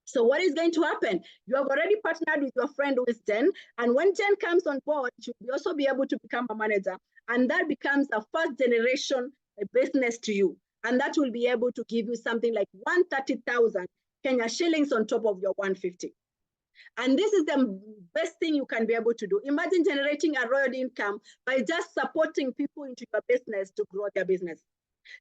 So what is going to happen? You have already partnered with your friend who is Jen. And when Jen comes on board, you'll also be able to become a manager. And that becomes a first generation business to you. And that will be able to give you something like 130,000 Kenya shillings on top of your 150. And this is the best thing you can be able to do. Imagine generating a royal income by just supporting people into your business to grow their business.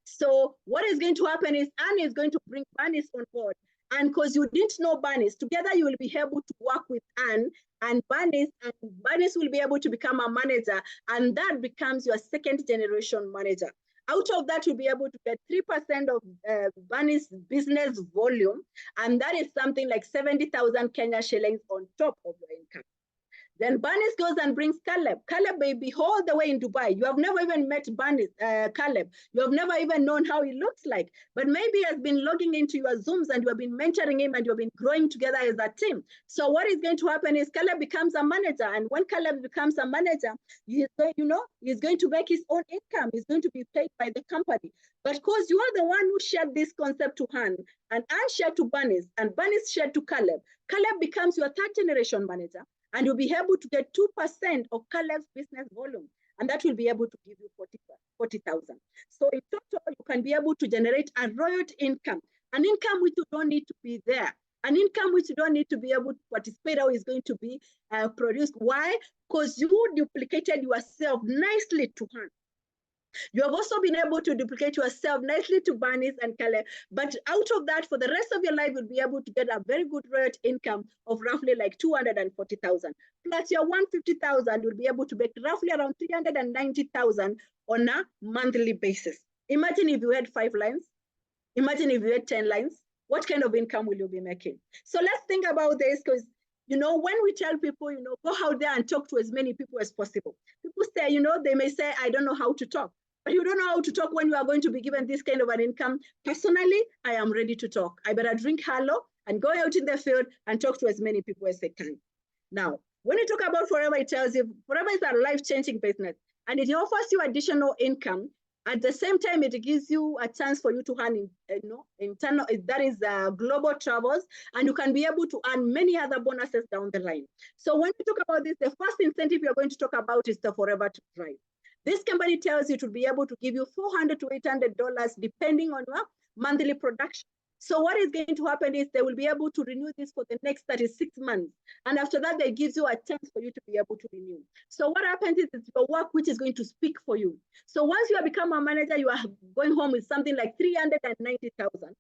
So what is going to happen is Anne is going to bring Bernice on board. And because you didn't know Bernice, together you will be able to work with Anne and Bernice will be able to become a manager, and that becomes your second generation manager. Out of that, you'll be able to get 3% of Bernice's business volume, and that is something like 70,000 Kenya shillings on top of your income. Then Bernice goes and brings Caleb. Caleb may be all the way in Dubai. You have never even met Caleb. You have never even known how he looks like. But maybe he has been logging into your Zooms and you have been mentoring him and you have been growing together as a team. So what is going to happen is Caleb becomes a manager. And when Caleb becomes a manager, he's going to make his own income. He's going to be paid by the company. But because you are the one who shared this concept to Anne, and Anne shared to Bernice, and Bernice shared to Caleb, Caleb becomes your third generation manager. and you'll be able to get 2% of Caleb's business volume, and that will be able to give you 40,000. So in total, you can be able to generate a royalty income, an income which you don't need to be there, an income which you don't need to be able to participate or is going to be produced. Why? Because you duplicated yourself nicely to her. You have also been able to duplicate yourself nicely to Bernice and Caleb. But out of that, for the rest of your life, you'll be able to get a very good royalty income of roughly like 240,000. Plus your 150,000, you'll be able to make roughly around 390,000 on a monthly basis. Imagine if you had 5 lines. Imagine if you had 10 lines. What kind of income will you be making? So let's think about this, because when we tell people, go out there and talk to as many people as possible. People say, they may say, I don't know how to talk. But you don't know how to talk when you are going to be given this kind of an income. Personally, I am ready to talk. I better drink Hello and go out in the field and talk to as many people as I can. Now, when you talk about Forever, it tells you Forever is a life-changing business, and it offers you additional income. At the same time, it gives you a chance for you to earn, internal, that is global travels, and you can be able to earn many other bonuses down the line. So when we talk about this, the first incentive we are going to talk about is the Forever to Drive. This company tells you to be able to give you $400 to $800 depending on your monthly production. So what is going to happen is they will be able to renew this for the next 36 months. And after that, they gives you a chance for you to be able to renew. So what happens is it's your work which is going to speak for you. So once you have become a manager, you are going home with something like 390,000.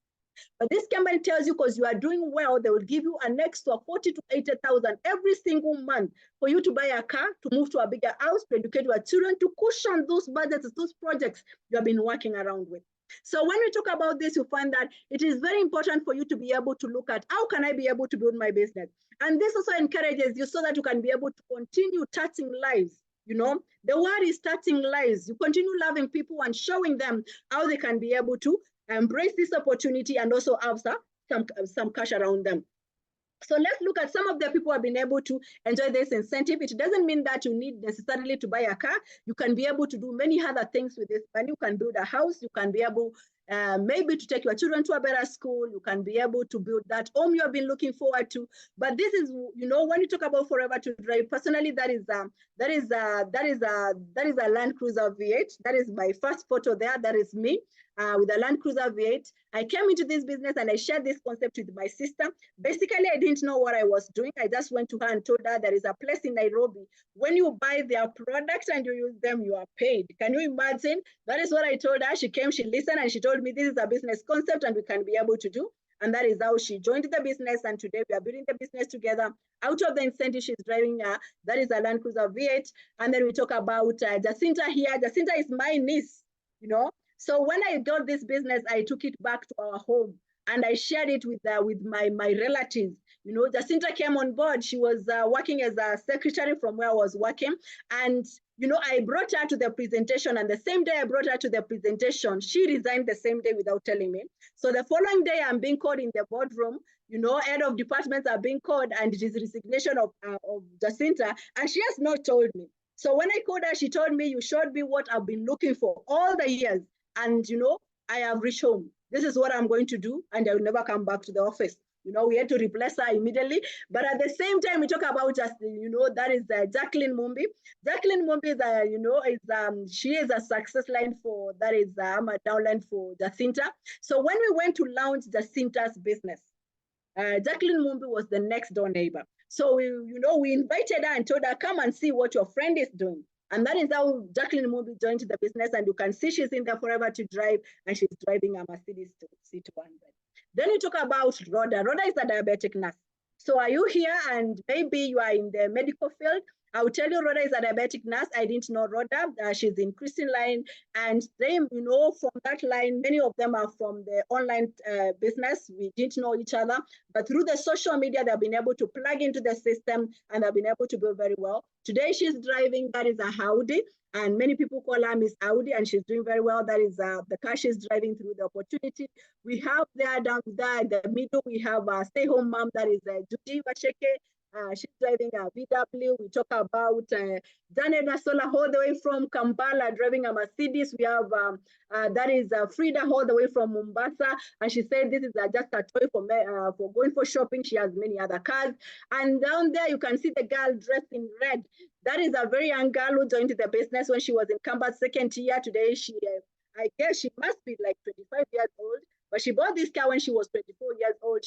But this company tells you because you are doing well, they will give you an extra 40 to 80,000 every single month for you to buy a car, to move to a bigger house, to educate your children, to cushion those budgets, those projects you have been working around with. So when we talk about this, you find that it is very important for you to be able to look at how can I be able to build my business? And this also encourages you so that you can be able to continue touching lives. The word is touching lives. You continue loving people and showing them how they can be able to embrace this opportunity and also have some cash around them. So let's look at some of the people who have been able to enjoy this incentive. It doesn't mean that you need necessarily to buy a car. You can be able to do many other things with this money. You can build a house. You can be able maybe to take your children to a better school. You can be able to build that home you have been looking forward to. But this is, when you talk about Forever to Drive, personally, that is a Land Cruiser V8. That is my first photo there. That is me. With a Land Cruiser V8. I came into this business and I shared this concept with my sister. Basically, I didn't know what I was doing. I just went to her and told her there is a place in Nairobi. When you buy their products and you use them, you are paid. Can you imagine? That is what I told her. She came, she listened, and she told me this is a business concept and we can be able to do. And that is how she joined the business. And today we are building the business together. Out of the incentive she's driving, that is a Land Cruiser V8. And then we talk about Jacinta here. Jacinta is my niece, So when I got this business, I took it back to our home and I shared it with my relatives. Jacinta came on board. She was working as a secretary from where I was working. And, I brought her to the presentation. And the same day I brought her to the presentation, she resigned the same day without telling me. So the following day, I'm being called in the boardroom. Head of departments are being called, and it is resignation of Jacinta. And she has not told me. So when I called her, she told me, you showed me what I've been looking for all the years. And, I have reached home. This is what I'm going to do. And I will never come back to the office. We had to replace her immediately. But at the same time, we talk about that is Jacqueline Mumbi. Jacqueline Mumbi is, she is a success line for, that is a downline for Jacinta. So when we went to launch Jacinta's business, Jacqueline Mumbi was the next door neighbor. So we invited her and told her, come and see what your friend is doing. And that is how Jacqueline Mumbi joined the business. And you can see she's in there Forever to Drive, and she's driving a Mercedes C200. Then you talk about Rhoda. Rhoda is a diabetic nurse. So are you here and maybe you are in the medical field? I will tell you, Rhoda is a diabetic nurse. I didn't know Rhoda. She's in Christian line. And they, from that line, many of them are from the online business. We didn't know each other. But through the social media, they've been able to plug into the system and they've been able to go very well. Today, she's driving, that is a Audi. And many people call her Miss Audi, and she's doing very well. That is the car she's driving through the opportunity. We have there down there in the middle, we have a stay-home mom, that is Judy Washeke. She's driving a VW. We talk about Janet Nasola all the way from Kampala driving a Mercedes. We have that is Frida all the way from Mombasa, and she said this is just a toy for going for shopping. She has many other cars, and down there you can see the girl dressed in red. That is a very young girl who joined the business when she was in Canberra's second year. Today she, I guess she must be like 25 years old. But she bought this car when she was 24 years old.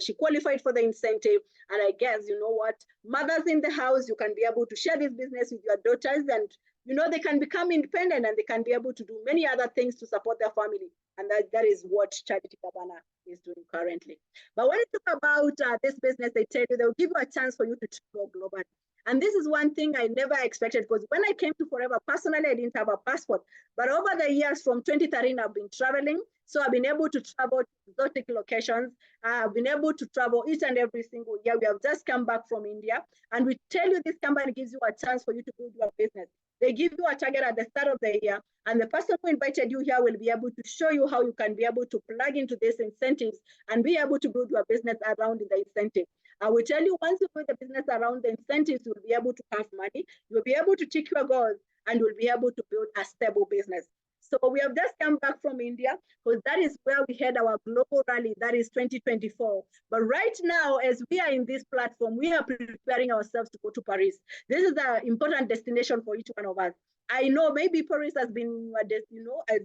She qualified for the incentive. And I guess, you know what, mothers in the house, you can be able to share this business with your daughters, and, you know, they can become independent and they can be able to do many other things to support their family. And that is what Charity Cabana is doing currently. But when you talk about this business, they tell you they'll give you a chance for you to travel globally. And this is one thing I never expected, because when I came to Forever, personally, I didn't have a passport. But over the years, from 2013, I've been traveling. So I've been able to travel to exotic locations. I've been able to travel each and every single year. We have just come back from India. And we tell you this company gives you a chance for you to build your business. They give you a target at the start of the year. And the person who invited you here will be able to show you how you can be able to plug into these incentives and be able to build your business around the incentive. I will tell you, once you build the business around the incentives, you'll be able to have money, you'll be able to tick your goals, and you'll be able to build a stable business. So we have just come back from India, because that is where we had our global rally, that is 2024. But right now, as we are in this platform, we are preparing ourselves to go to Paris. This is an important destination for each one of us. I know maybe Paris has been, you know, as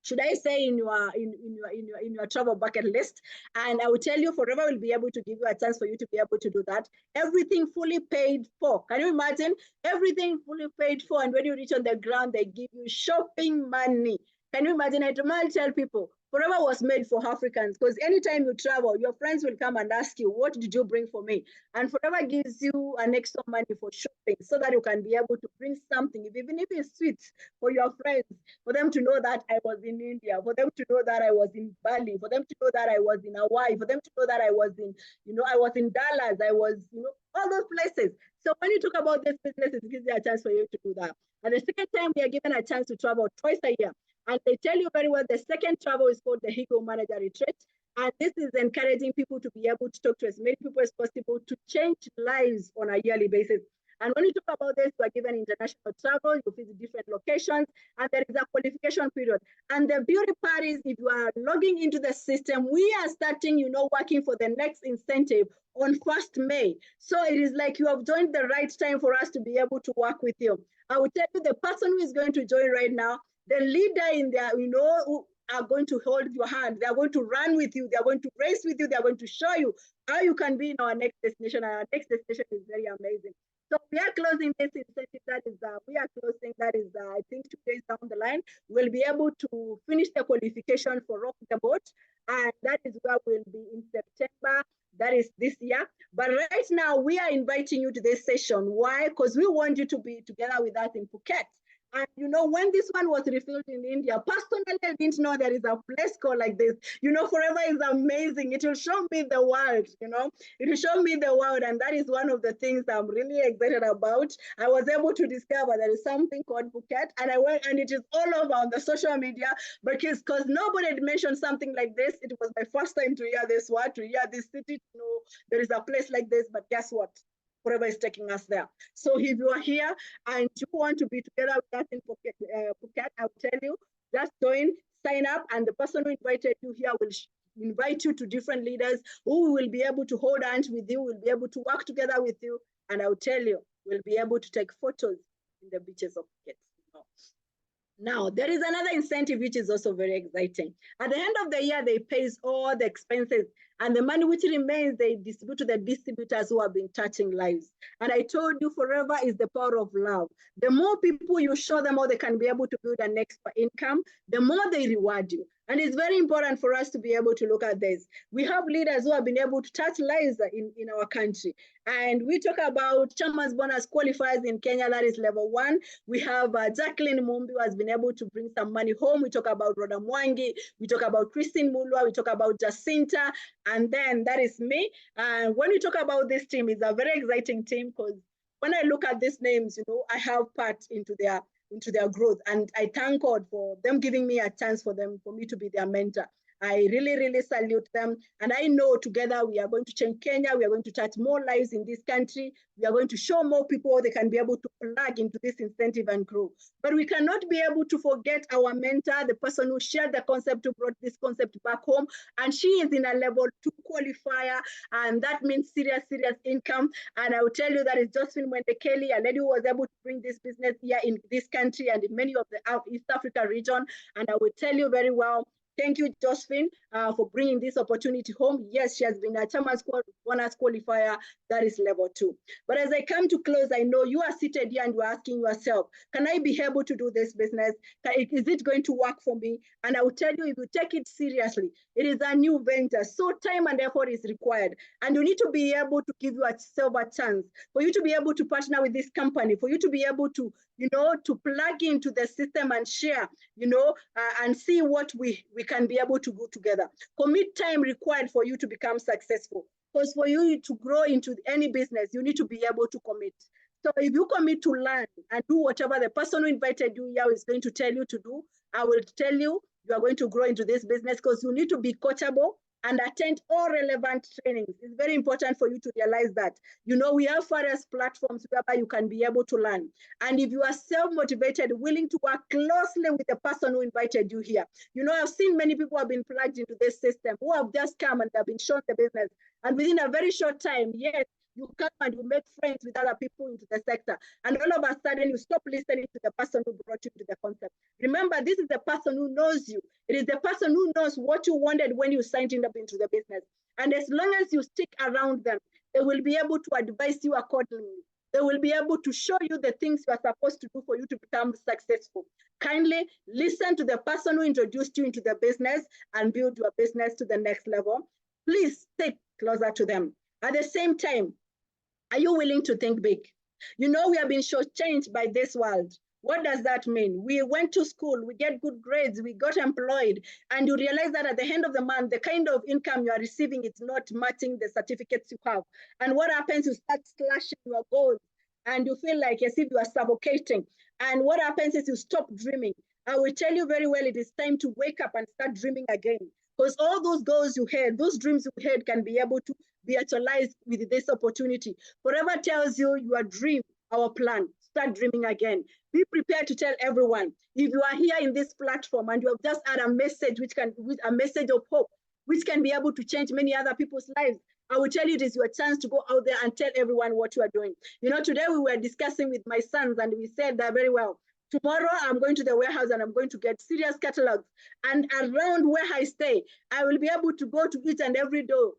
should I say, in your travel bucket list. And I will tell you, Forever will be able to give you a chance for you to be able to do that. Everything fully paid for. Can you imagine? Everything fully paid for. And when you reach on the ground, they give you shopping money. Can you imagine? I tell people, Forever was made for Africans, because anytime you travel, your friends will come and ask you, what did you bring for me? And Forever gives you an extra money for shopping, so that you can be able to bring something, even if it's sweets, for your friends, for them to know that I was in India, for them to know that I was in Bali, for them to know that I was in Hawaii, for them to know that I was in, you know, I was in Dallas, I was, you know, all those places. So when you talk about this business, it gives you a chance for you to do that. And the second time, we are given a chance to travel twice a year. And they tell you very well, the second travel is called the Higo Manager Retreat. And this is encouraging people to be able to talk to as many people as possible to change lives on a yearly basis. And when you talk about this, you are given international travel, you visit different locations, and there is a qualification period. And the beauty part is, if you are logging into the system, we are starting, you know, working for the next incentive on 1st May. So it is like you have joined the right time for us to be able to work with you. I will tell you, the person who is going to join right now, the leader in there, you know, who are going to hold your hand. They are going to run with you. They are going to race with you. They are going to show you how you can be in our next destination. And our next destination is very amazing. So we are closing this incentive. That is, I think 2 days down the line, we'll be able to finish the qualification for Rock the Boat. And that is where we'll be in September. That is this year. But right now, we are inviting you to this session. Why? Because we want you to be together with us in Phuket. And, you know, when this one was refilled in India, personally, I didn't know there is a place called like this. You know, Forever is amazing. It will show me the world, you know. It will show me the world. And that is one of the things I'm really excited about. I was able to discover there is something called Phuket. And I went, and it is all over on the social media, because nobody had mentioned something like this. It was my first time to hear this word, to hear this city, to know there is a place like this. But guess what? Forever is taking us there. So if you are here and you want to be together with us in Phuket, I'll tell you, just join, sign up, and the person who invited you here will invite you to different leaders who will be able to hold hands with you, will be able to work together with you, and I'll tell you, we'll be able to take photos in the beaches of Phuket. Now, there is another incentive which is also very exciting. At the end of the year, they pay all the expenses, and the money which remains, they distribute to the distributors who have been touching lives. And I told you, Forever is the power of love. The more people you show them how they can be able to build an extra income, the more they reward you. And it's very important for us to be able to look at this. We have leaders who have been able to touch lives in our country. And we talk about Chairman's Bonus qualifiers in Kenya, that is level 1. We have Jacqueline Mumbi, who has been able to bring some money home. We talk about Rhoda Mwangi. We talk about Christine Mulwa. We talk about Jacinta. And then that is me. And when we talk about this team, it's a very exciting team, because when I look at these names, you know, I have part into their growth. And I thank God for them giving me a chance for me to be their mentor. I really, really salute them. And I know together we are going to change Kenya. We are going to touch more lives in this country. We are going to show more people they can be able to plug into this incentive and grow. But we cannot be able to forget our mentor, the person who shared the concept, who brought this concept back home. And she is in a level 2 qualifier. And that means serious income. And I will tell you that it's Josephine Mwendekeli, a lady who was able to bring this business here in this country and in many of the East Africa region. And I will tell you very well, thank you, Josephine, for bringing this opportunity home. Yes, she has been a chairman's bonus qualifier. That is level 2. But as I come to close, I know you are seated here and you are asking yourself, can I be able to do this business? Is it going to work for me? And I will tell you, if you take it seriously, it is a new venture. So time and effort is required. And you need to be able to give yourself a chance, for you to be able to partner with this company, for you to be able to, to plug into the system and share, and see what we can be able to go together. Commit time required for you to become successful. Because for you to grow into any business, you need to be able to commit. So if you commit to learn and do whatever the person who invited you here is going to tell you to do, I will tell you, you are going to grow into this business, because you need to be coachable and attend all relevant trainings. It's very important for you to realize that. We have various platforms whereby you can be able to learn. And if you are self-motivated, willing to work closely with the person who invited you here. I've seen many people have been plugged into this system who have just come and have been shown the business. And within a very short time, yes, you come and you make friends with other people into the sector. And all of a sudden, you stop listening to the person who brought you to the concept. Remember, this is the person who knows you. It is the person who knows what you wanted when you signed up into the business. And as long as you stick around them, they will be able to advise you accordingly. They will be able to show you the things you are supposed to do for you to become successful. Kindly listen to the person who introduced you into the business and build your business to the next level. Please stick closer to them. At the same time, are you willing to think big? We have been shortchanged by this world. What does that mean? We went to school, we get good grades, we got employed, and you realize that at the end of the month, the kind of income you are receiving is not matching the certificates you have. And what happens? You start slashing your goals, and you feel like as if you are suffocating. And what happens is you stop dreaming. I will tell you very well, it is time to wake up and start dreaming again. Because all those goals you had, those dreams you had, can be able to be actualized with this opportunity. Whatever tells you your dream, our plan, start dreaming again. Be prepared to tell everyone. If you are here in this platform and you have just had a message, with a message of hope, which can be able to change many other people's lives, I will tell you, it is your chance to go out there and tell everyone what you are doing. Today we were discussing with my sons and we said that very well. Tomorrow, I'm going to the warehouse and I'm going to get serious catalogs. And around where I stay, I will be able to go to each and every door,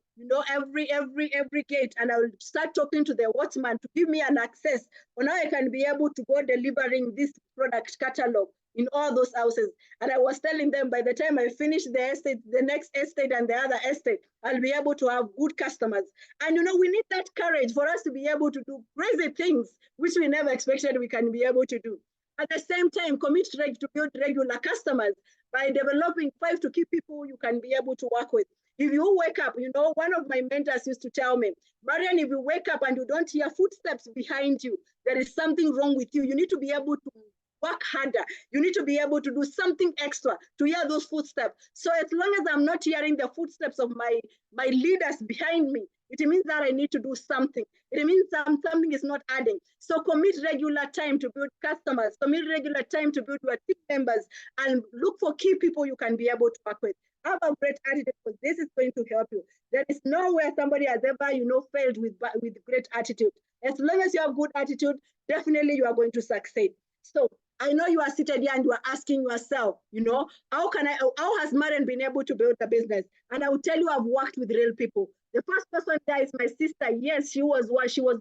every gate, and I will start talking to the watchman to give me an access. For now, I can be able to go delivering this product catalog in all those houses. And I was telling them, by the time I finish the estate, the next estate and the other estate, I'll be able to have good customers. And we need that courage for us to be able to do crazy things, which we never expected we can be able to do. At the same time, commit to build regular customers by developing 5 to key people you can be able to work with. If you wake up, one of my mentors used to tell me, Marian, if you wake up and you don't hear footsteps behind you, there is something wrong with you. You need to be able to work harder. You need to be able to do something extra to hear those footsteps. So as long as I'm not hearing the footsteps of my leaders behind me, it means that I need to do something. It means something is not adding. So commit regular time to build customers, commit regular time to build your team members, and look for key people you can be able to work with. Have a great attitude, because this is going to help you. There is nowhere somebody has ever, failed with great attitude. As long as you have good attitude, definitely you are going to succeed. So I know you are seated here and you are asking yourself, how has Marian been able to build the business? And I will tell you, I've worked with real people. The first person there is my sister. Yes, she was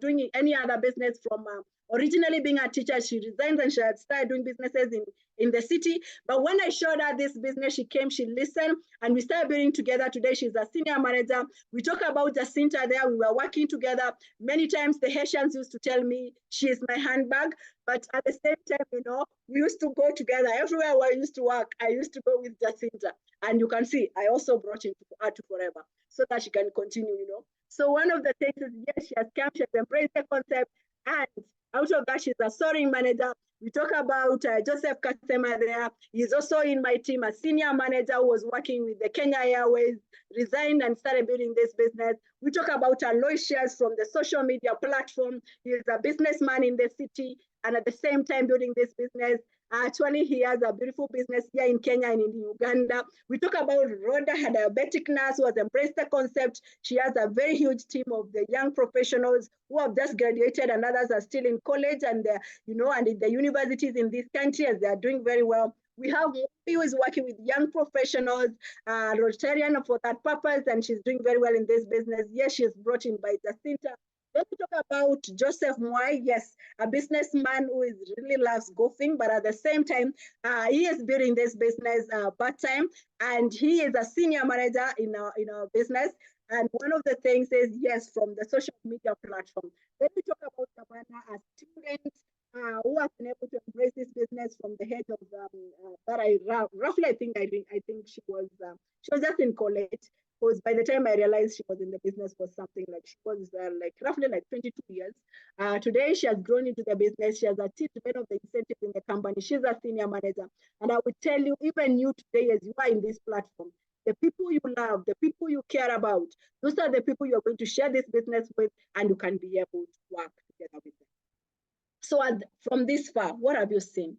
doing any other business from originally being a teacher. She resigned and she had started doing businesses in the city. But when I showed her this business, she came, she listened, and we started building together. Today, she's a senior manager. We talk about Jacinta there. We were working together. Many times the Haitians used to tell me she is my handbag. But at the same time, we used to go together. Everywhere where I used to work, I used to go with Jacinta. And you can see, I also brought her to Forever so that she can continue, So one of the things is, yes, she has come, she has embraced the concept, and out of that, she's a soaring manager. We talk about Joseph Kasema there. He's also in my team, a senior manager who was working with the Kenya Airways, resigned and started building this business. We talk about Aloysius from the social media platform. He's a businessman in the city and at the same time building this business. Actually, he has a beautiful business here in Kenya and in Uganda. We talk about Rhoda, a diabetic nurse who has embraced the concept. She has a very huge team of the young professionals who have just graduated and others are still in college and and in the universities in this country as they are doing very well. We have who is working with young professionals, Rotarian for that purpose, and she's doing very well in this business. Yes, she's brought in by Jacinta. Then we talk about Joseph Mwai. Yes, a businessman who really loves golfing, but at the same time, he is building this business part-time, and he is a senior manager in our business. And one of the things is, yes, from the social media platform. Then we talk about Savannah, a student who has been able to embrace this business from the head of that I roughly I think she was just in college. Because by the time I realized she was in the business for something like she was roughly 22 years. Today she has grown into the business. She has achieved many of the incentives in the company. She's a senior manager. And I would tell you, even you today, as you are in this platform, the people you love, the people you care about, those are the people you're going to share this business with, and you can be able to work together with them. So from this far, what have you seen?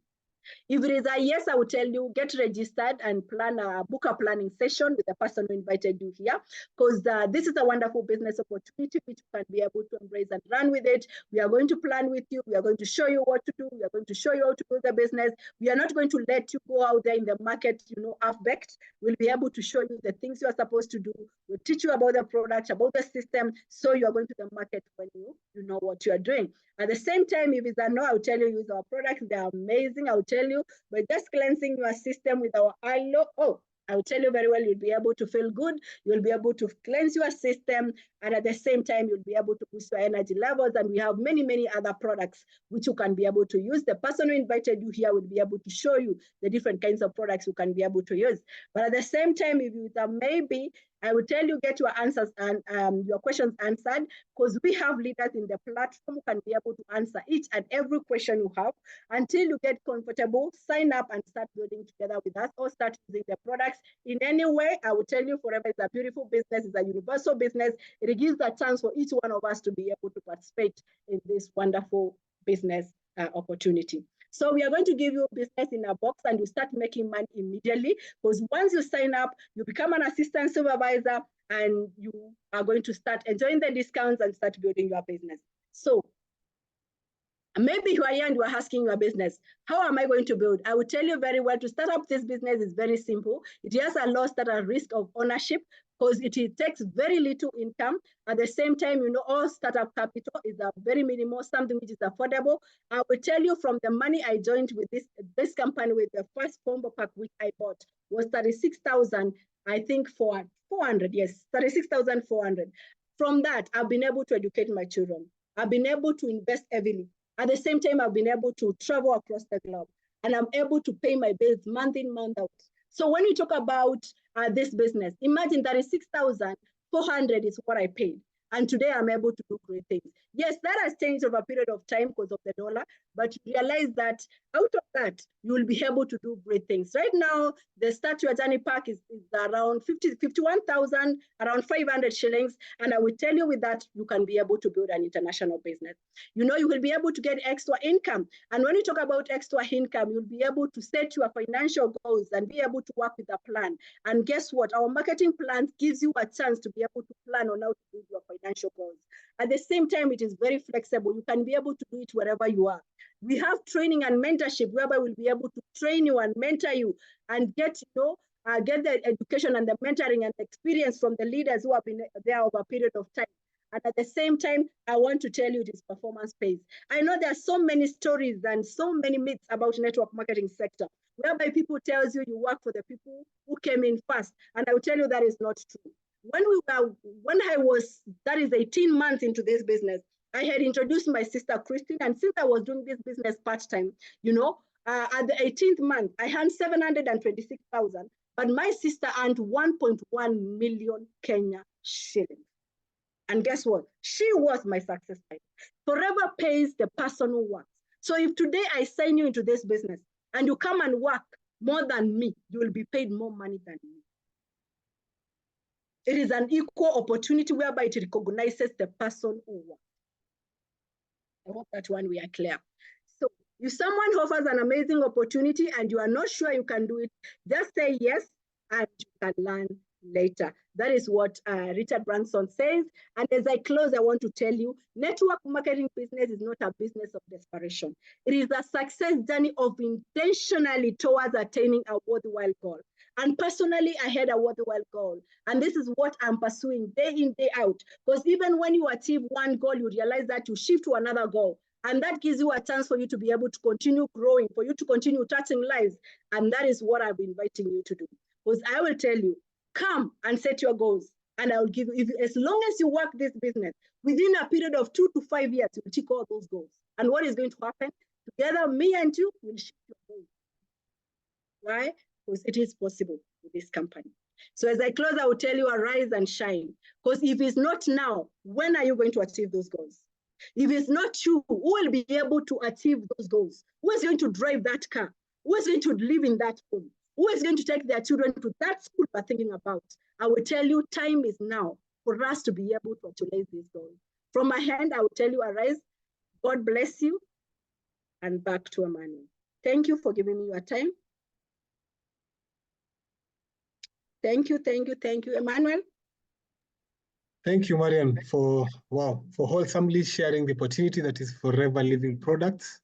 If it is a yes, I will tell you, get registered and book a planning session with the person who invited you here, because this is a wonderful business opportunity which you can be able to embrace and run with it. We are going to plan with you. We are going to show you what to do. We are going to show you how to build the business. We are not going to let you go out there in the market, half-baked. We'll be able to show you the things you are supposed to do. We'll teach you about the product, about the system, so you are going to the market when you know what you are doing. At the same time, if it's a no, I'll tell you, use our products. They're amazing. I'll tell you, but just cleansing your system with our aloe, I'll tell you very well, you'll be able to feel good. You'll be able to cleanse your system. And at the same time, you'll be able to boost your energy levels. And we have many, many other products which you can be able to use. The person who invited you here will be able to show you the different kinds of products you can be able to use. But at the same time, if it's a maybe, I will tell you, get your answers and your questions answered, because we have leaders in the platform who can be able to answer each and every question you have. Until you get comfortable, sign up and start building together with us or start using the products in any way. I will tell you, Forever is a beautiful business. It's a universal business. It gives a chance for each one of us to be able to participate in this wonderful business opportunity. So we are going to give you business in a box and you start making money immediately, because once you sign up, you become an assistant supervisor and you are going to start enjoying the discounts and start building your business. So maybe you are here and you are asking your business, how am I going to build? I will tell you very well, to start up this business is very simple. It has a low startup risk of ownership, because it takes very little income. At the same time, all startup capital is a very minimal, something which is affordable. I will tell you, from the money I joined with this company, with the first combo pack which I bought was 36,000, I think, for 400, yes, 36,400. From that, I've been able to educate my children. I've been able to invest heavily. At the same time, I've been able to travel across the globe, and I'm able to pay my bills month in, month out. So when you talk about this business, imagine that is 6,400 is what I paid. And today I'm able to do great things. Yes, that has changed over a period of time because of the dollar, but realize that out of that, you will be able to do great things. Right now, the Statue Journey Park is around 51,000, around 500 shillings. And I will tell you, with that, you can be able to build an international business. You will be able to get extra income. And when you talk about extra income, you'll be able to set your financial goals and be able to work with a plan. And guess what? Our marketing plan gives you a chance to be able to plan on how to build your financial goals. At the same time, it is very flexible. You can be able to do it wherever you are. We have training and mentorship whereby we'll be able to train you and mentor you and get the education and the mentoring and the experience from the leaders who have been there over a period of time. And at the same time, I want to tell you, it is performance-based. I know there are so many stories and so many myths about network marketing sector, whereby people tells you work for the people who came in first. And I will tell you that is not true. When I was, that is 18 months into this business, I had introduced my sister, Christine, and since I was doing this business part-time, at the 18th month, I earned 726,000, but my sister earned 1.1 million Kenya shillings. And guess what? She was my success rate. Forever pays the person who works. So if today I sign you into this business and you come and work more than me, you will be paid more money than me. It is an equal opportunity whereby it recognizes the person who works. I hope that one we are clear. So if someone offers an amazing opportunity and you are not sure you can do it, just say yes and you can learn later. That is what Richard Branson says. And as I close, I want to tell you, network marketing business is not a business of desperation. It is a success journey of intentionally towards attaining a worthwhile goal. And personally, I had a worthwhile goal. And this is what I'm pursuing day in, day out. Because even when you achieve one goal, you realize that you shift to another goal. And that gives you a chance for you to be able to continue growing, for you to continue touching lives. And that is what I'm inviting you to do. Because I will tell you, come and set your goals. And I will give you, as long as you work this business, within a period of 2 to 5 years, you will tick all those goals. And what is going to happen? Together, me and you will shift your goals. Why? Because it is possible with this company. So as I close, I will tell you, arise and shine. Because if it's not now, when are you going to achieve those goals? If it's not you, who will be able to achieve those goals? Who is going to drive that car? Who is going to live in that home? Who is going to take their children to that school we're thinking about? I will tell you, time is now for us to be able to actualize these goals. From my hand, I will tell you, arise. God bless you. And back to Emmanuel. Thank you for giving me your time. Thank you, Emmanuel. Thank you, Marian, for wholesomely sharing the opportunity that is forever living products.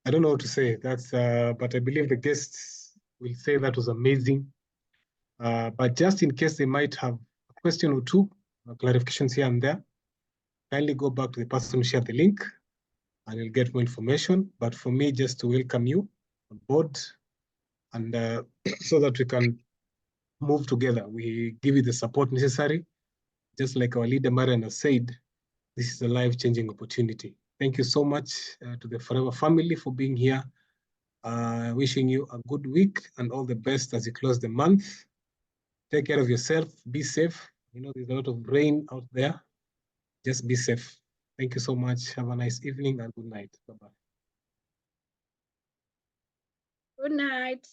I don't know what to say. But I believe the guests will say that was amazing. But just in case they might have a question or two, clarifications here and there, kindly go back to the person who shared the link and you'll get more information. But for me, just to welcome you on board and so that we can move together. We give you the support necessary. Just like our leader Marian has said, this is a life-changing opportunity. Thank you so much to the Forever family for being here. Wishing you a good week and all the best as you close the month. Take care of yourself. Be safe. You know, there's a lot of rain out there. Just be safe. Thank you so much. Have a nice evening and good night. Bye-bye. Good night.